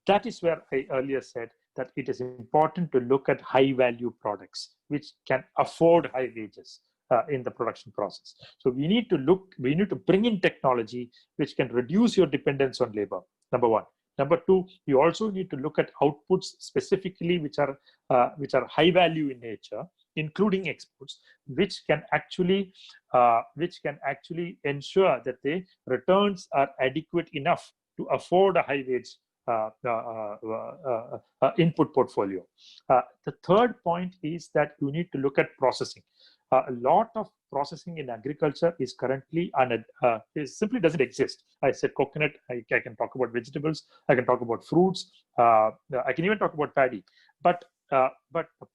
That is where I earlier said that it is important to look at high value products which can afford high wages in the production process. So we need to bring in technology which can reduce your dependence on labor, number one. Number two, you also need to look at outputs specifically which are high value in nature, including exports, which can actually ensure that the returns are adequate enough to afford a high wage input portfolio. The third point is that you need to look at processing. A lot of processing in agriculture is currently it simply doesn't exist. I said coconut. I can talk about vegetables. I can talk about fruits. I can even talk about paddy. But the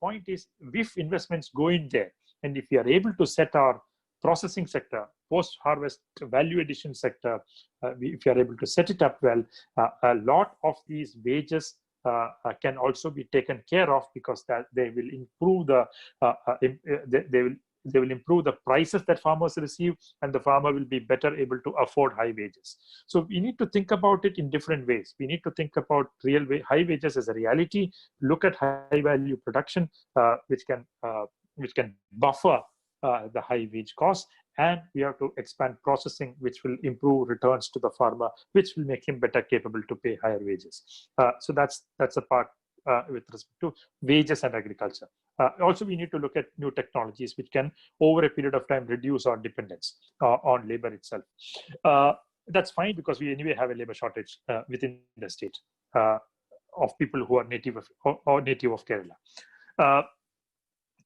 point is, if investments go in there, and if we are able to set our processing sector, post-harvest value addition sector, if you are able to set it up well, a lot of these wages can also be taken care of, because that they will improve they will improve the prices that farmers receive, and the farmer will be better able to afford high wages. So we need to think about it in different ways. We need to think about high wages as a reality, look at high value production, which can buffer the high wage costs, and we have to expand processing, which will improve returns to the farmer, which will make him better capable to pay higher wages. So that's a part with respect to wages and agriculture. Also, we need to look at new technologies which can, over a period of time, reduce our dependence on labor itself. That's fine, because we anyway have a labor shortage within the state of people who are native of Kerala.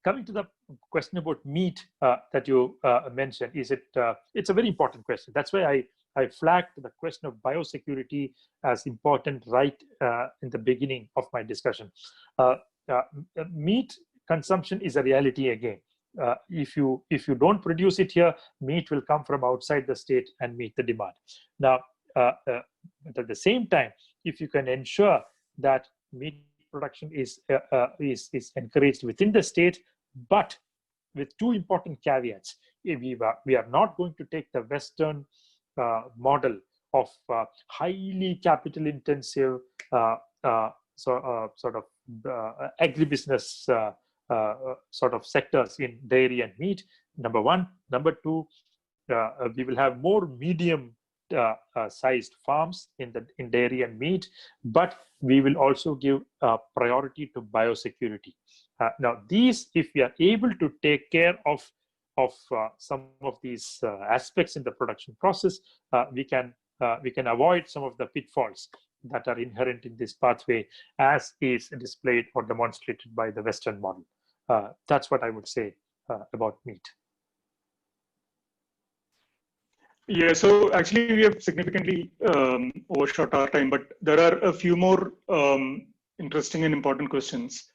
Coming to the question about meat that you mentioned, it's a very important question. That's why I flagged the question of biosecurity as important right in the beginning of my discussion. Meat consumption is a reality again. If you don't produce it here, meat will come from outside the state and meet the demand. Now, but at the same time, if you can ensure that meat production is encouraged within the state, but with two important caveats. We are not going to take the Western model of highly capital intensive sort of agribusiness sort of sectors in dairy and meat, number one. Number two, we will have more medium sized farms in dairy and meat, but we will also give priority to biosecurity. Now, these, if we are able to take care of some of these aspects in the production process, we can avoid some of the pitfalls that are inherent in this pathway, as is displayed or demonstrated by the Western model. That's what I would say about meat. Yeah, so actually we have significantly overshot our time, but there are a few more interesting and important questions,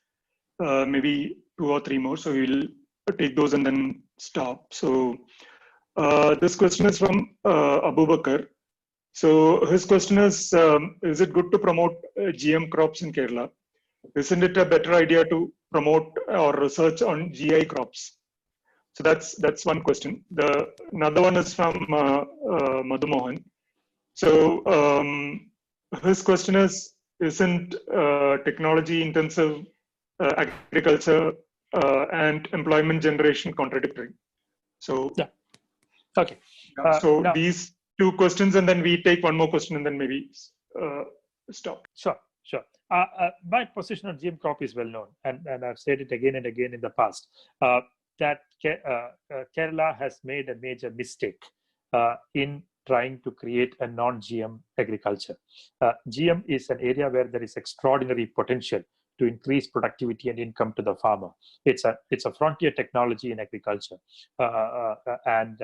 maybe 2 or 3 more. So we'll take those and then stop. So this question is from Abu Bakar. So his question is it good to promote GM crops in Kerala? Isn't it a better idea to promote or research on GI crops? So that's one question. Another one is from Madhu Mohan. So his question is, isn't technology intensive agriculture and employment generation contradictory? So yeah. Okay. So now, these two questions, and then we take one more question, and then maybe stop. Sure. My position on GM crop is well known, and I've said it again and again in the past, that Kerala has made a major mistake in trying to create a non-GM agriculture. GM is an area where there is extraordinary potential to increase productivity and income to the farmer. It's a frontier technology in agriculture, and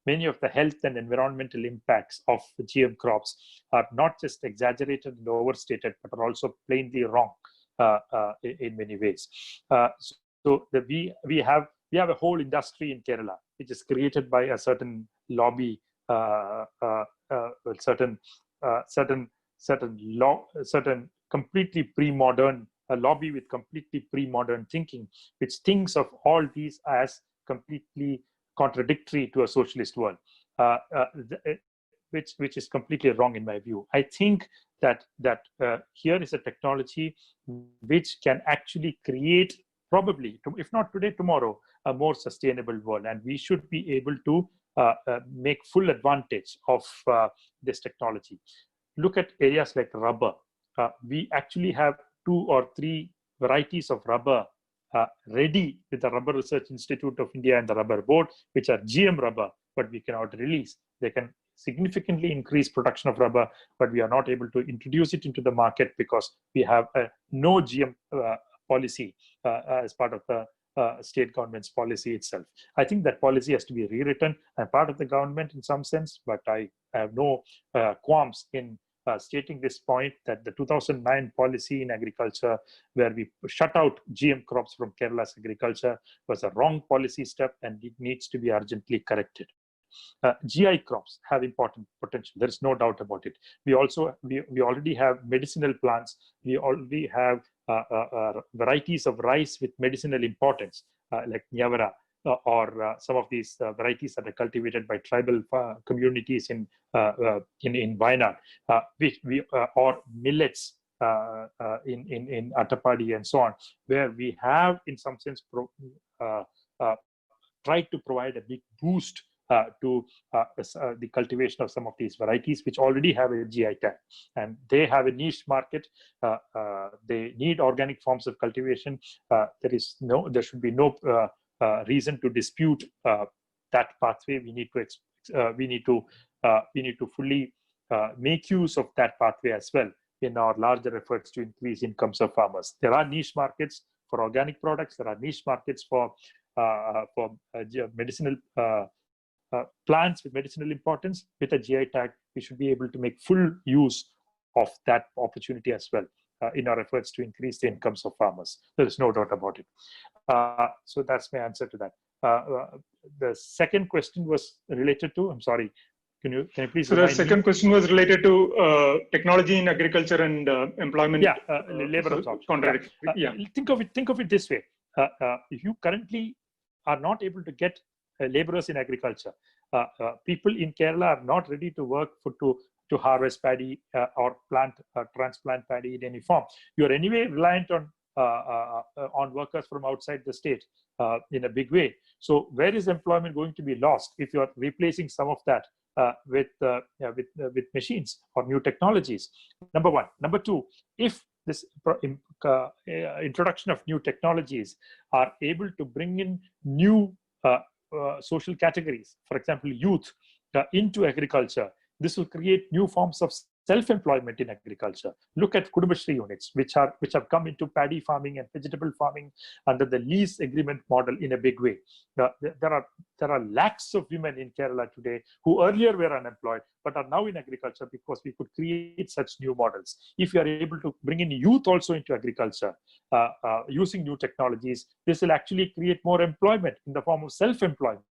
many of the health and environmental impacts of the GM crops are not just exaggerated and overstated, but are also plainly wrong in many ways. We have a whole industry in Kerala which is created by a certain lobby, certain completely pre-modern. A lobby with completely pre-modern thinking, which thinks of all these as completely contradictory to a socialist world, which is completely wrong in my view. I think that here is a technology which can actually create, probably, if not today, tomorrow, a more sustainable world, and we should be able to make full advantage of this technology. Look at areas like rubber. We actually have 2 or 3 varieties of rubber ready with the Rubber Research Institute of India and the Rubber Board, which are GM rubber, but we cannot release. They can significantly increase production of rubber, but we are not able to introduce it into the market because we have a no GM policy as part of the state government's policy itself. I think that policy has to be rewritten. I'm part of the government in some sense, but I have no qualms in stating this point, that the 2009 policy in agriculture, where we shut out GM crops from Kerala's agriculture, was a wrong policy step, and it needs to be urgently corrected. GI crops have important potential. There is no doubt about it. We already have medicinal plants. We already have varieties of rice with medicinal importance, like Nyavara, or some of these varieties that are cultivated by tribal communities in Wayanad, or millets in Attapadi and so on, where we have, in some sense, tried to provide a big boost to the cultivation of some of these varieties, which already have a GI tag, and they have a niche market. They need organic forms of cultivation. There should be no reason to dispute that pathway. We need to fully make use of that pathway as well in our larger efforts to increase incomes of farmers. There are niche markets for organic products. There are niche markets for medicinal plants with medicinal importance. With a GI tag, we should be able to make full use of that opportunity as well in our efforts to increase the incomes of farmers. There is no doubt about it. So that's my answer to that. The second question was related to, I'm sorry, can you please? So the second question was related to technology in agriculture and employment. Yeah, labor absorption. Think of it this way. If you currently are not able to get laborers in agriculture, people in Kerala are not ready to work to harvest paddy or transplant paddy in any form. You are anyway reliant on workers from outside the state in a big way. So where is employment going to be lost if you are replacing some of that with machines or new technologies? Number one. Number two, if this introduction of new technologies are able to bring in new social categories, for example, youth, into agriculture, this will create new forms of self-employment in agriculture. Look at Kudumbashree units, which have come into paddy farming and vegetable farming under the lease agreement model in a big way. There are lakhs of women in Kerala today who earlier were unemployed but are now in agriculture because we could create such new models. If you are able to bring in youth also into agriculture using new technologies, this will actually create more employment in the form of self-employment.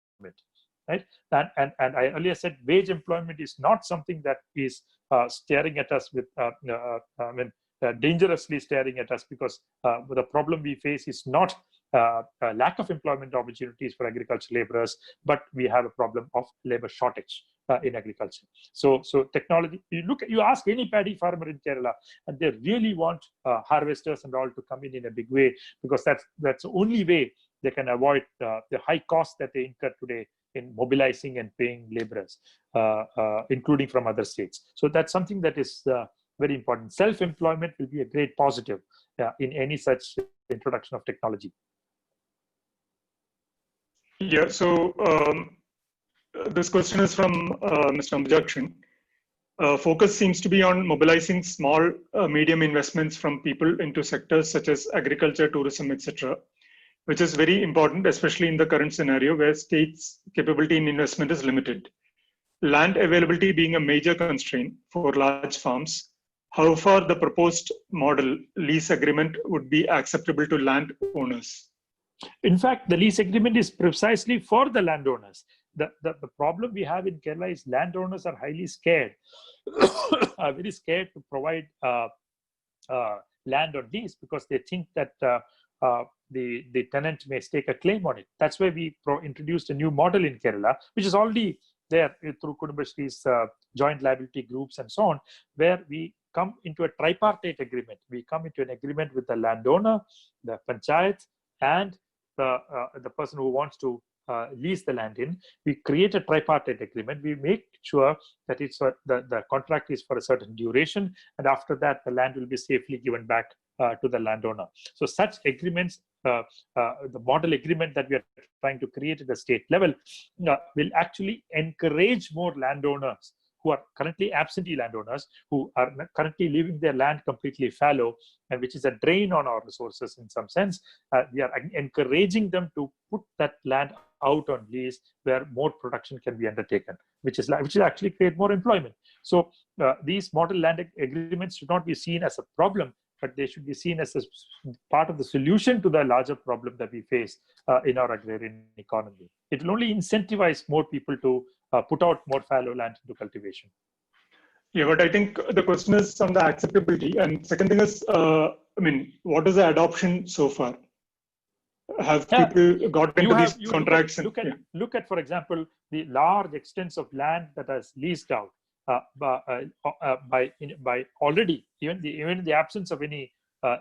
Right? And I earlier said wage employment is not something that is staring at us with, dangerously staring at us, because the problem we face is not lack of employment opportunities for agricultural laborers, but we have a problem of labor shortage in agriculture. So technology, you ask any paddy farmer in Kerala, and they really want harvesters and all to come in a big way, because that's the only way they can avoid the high cost that they incur today in mobilizing and paying laborers, including from other states. So that's something that is very important. Self-employment will be a great positive in any such introduction of technology. Yeah, so this question is from Mr. Amjakshan. Focus seems to be on mobilizing small, medium investments from people into sectors such as agriculture, tourism, etc., which is very important, especially in the current scenario where states' capability in investment is limited. Land availability being a major constraint for large farms, how far the proposed model lease agreement would be acceptable to landowners? In fact, the lease agreement is precisely for the landowners. The problem we have in Kerala is landowners are highly scared, are very scared to provide land on lease, because they think that the tenant may stake a claim on it. That's why we introduced a new model in Kerala, which is already there through Kudumbashree's joint liability groups and so on, where we come into a tripartite agreement. We come into an agreement with the landowner, the panchayat, and the person who wants to lease the land in. We create a tripartite agreement. We make sure that it's the contract is for a certain duration, and after that the land will be safely given back to the landowner. So such agreements, the model agreement that we are trying to create at the state level, will actually encourage more landowners who are currently absentee landowners, who are currently leaving their land completely fallow, and which is a drain on our resources in some sense. We are encouraging them to put that land out on lease where more production can be undertaken, which will actually create more employment. So these model land agreements should not be seen as a problem, but they should be seen as a part of the solution to the larger problem that we face in our agrarian economy. It will only incentivize more people to put out more fallow land into cultivation. Yeah, but I think the question is on the acceptability. And second thing is, what is the adoption so far? Have people got into these contracts? Look at, for example, the large extents of land that is leased out by already, even in the absence of any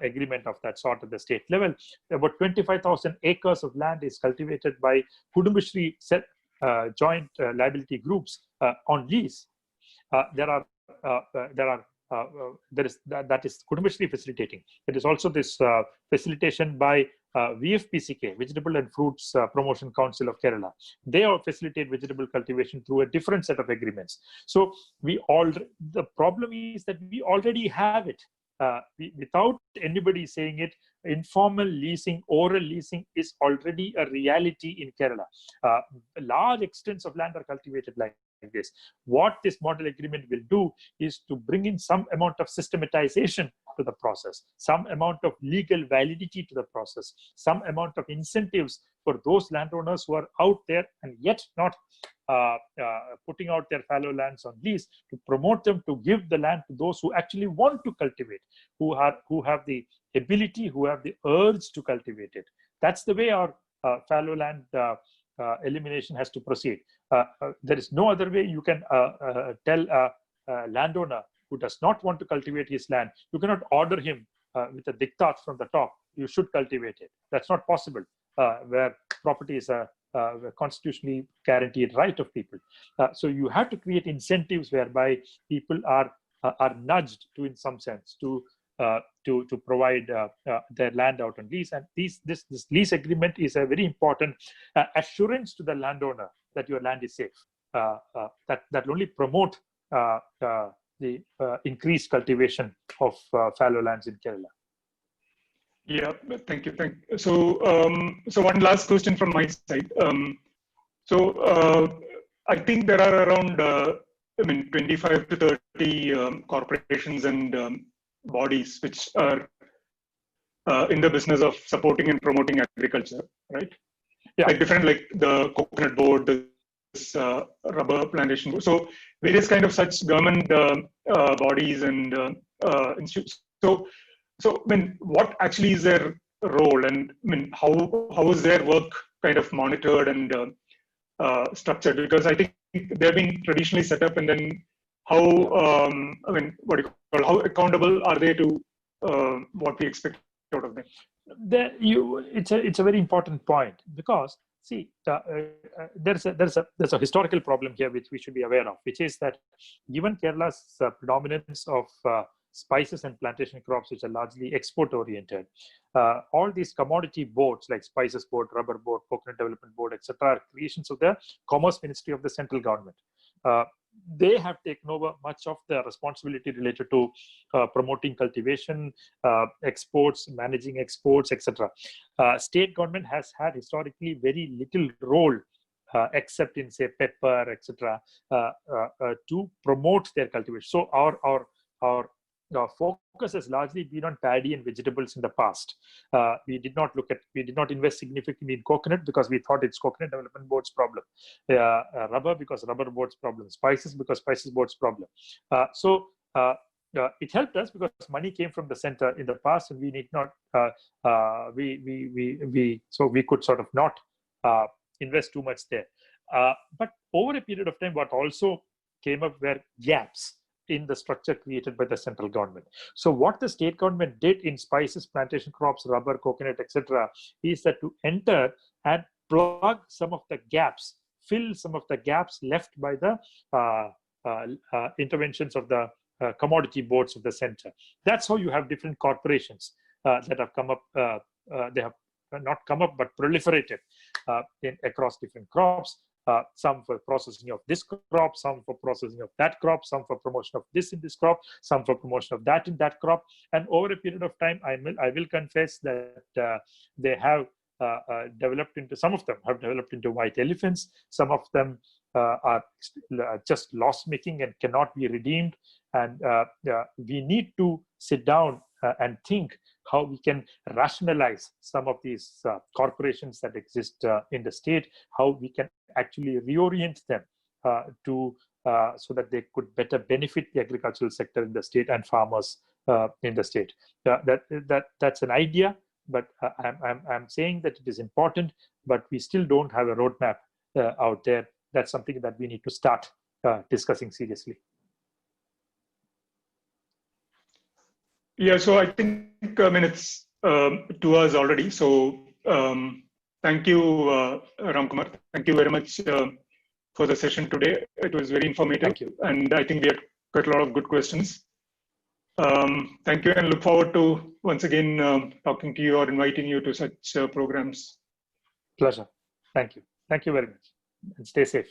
agreement of that sort at the state level. About 25,000 acres of land is cultivated by Kudumbashree joint liability groups on lease. That is Kudumbashree facilitating. It is also this facilitation by VFPCK, Vegetable and Fruits Promotion Council of Kerala. They all facilitate vegetable cultivation through a different set of agreements. So the problem is that we already have it. Without anybody saying it, informal leasing, oral leasing is already a reality in Kerala. Large extents of land are cultivated like this. What this model agreement will do is to bring in some amount of systematization to the process, some amount of legal validity to the process, some amount of incentives for those landowners who are out there and yet not putting out their fallow lands on lease, to promote them to give the land to those who actually want to cultivate, who have the ability, who have the urge to cultivate it. That's the way our fallow land elimination has to proceed. There is no other way you can tell a landowner who does not want to cultivate his land. You cannot order him with a diktat from the top, you should cultivate it. That's not possible, where property is a constitutionally guaranteed right of people. So you have to create incentives whereby people are nudged to, in some sense, to provide their land out on lease. And this lease agreement is a very important assurance to the landowner that your land is safe. That will only promote the increased cultivation of fallow lands in Kerala. Yeah, thank you. So one last question from my side. I think there are around 25 to 30 corporations and bodies which are in the business of supporting and promoting agriculture, right? Yeah. Like different, like the coconut board, this rubber plantation board. So various kind of such government bodies and institutes. So what actually is their role, and I mean, how is their work kind of monitored and structured? Because I think they've been traditionally set up, and then how I mean, what do you call, how accountable are they to what we expect out of them? It's a very important point, because see, there's a historical problem here which we should be aware of, which is that given Kerala's predominance of spices and plantation crops, which are largely export oriented, all these commodity boards like Spices Board, Rubber Board, Coconut Development Board, etc., are creations of the Commerce Ministry of the central government. They have taken over much of the responsibility related to promoting cultivation, exports, managing exports, etc. State government has had historically very little role, except in, say, pepper, etc., to promote their cultivation. So our focus has largely been on paddy and vegetables in the past. We did not invest significantly in coconut because we thought it's Coconut Development Board's problem. Rubber because Rubber Board's problem. Spices because Spices Board's problem. It helped us because money came from the center in the past, and we need not. So we could sort of not invest too much there. But over a period of time, what also came up were gaps in the structure created by the central government. So what the state government did in spices, plantation crops, rubber, coconut, etc., is that to enter and plug some of the gaps, fill some of the gaps left by the interventions of the commodity boards of the center. That's how you have different corporations that have come up. They have not come up, but proliferated across different crops. Some for processing of this crop, some for processing of that crop, some for promotion of this in this crop, some for promotion of that in that crop. And over a period of time, I will confess that they have developed into, some of them have developed into white elephants. Some of them are just loss-making and cannot be redeemed. And we need to sit down and think how we can rationalize some of these corporations that exist in the state, how we can actually reorient them to so that they could better benefit the agricultural sector in the state and farmers in the state. That's an idea, but I'm saying that it is important, but we still don't have a roadmap out there. That's something that we need to start discussing seriously. Yeah, so I think, I mean, it's 2 hours already. So thank you, Ramakumar. Thank you very much for the session today. It was very informative. Thank you. And I think we had quite a lot of good questions. Thank you, and look forward to once again talking to you or inviting you to such programs. Pleasure. Thank you. Thank you very much. And stay safe.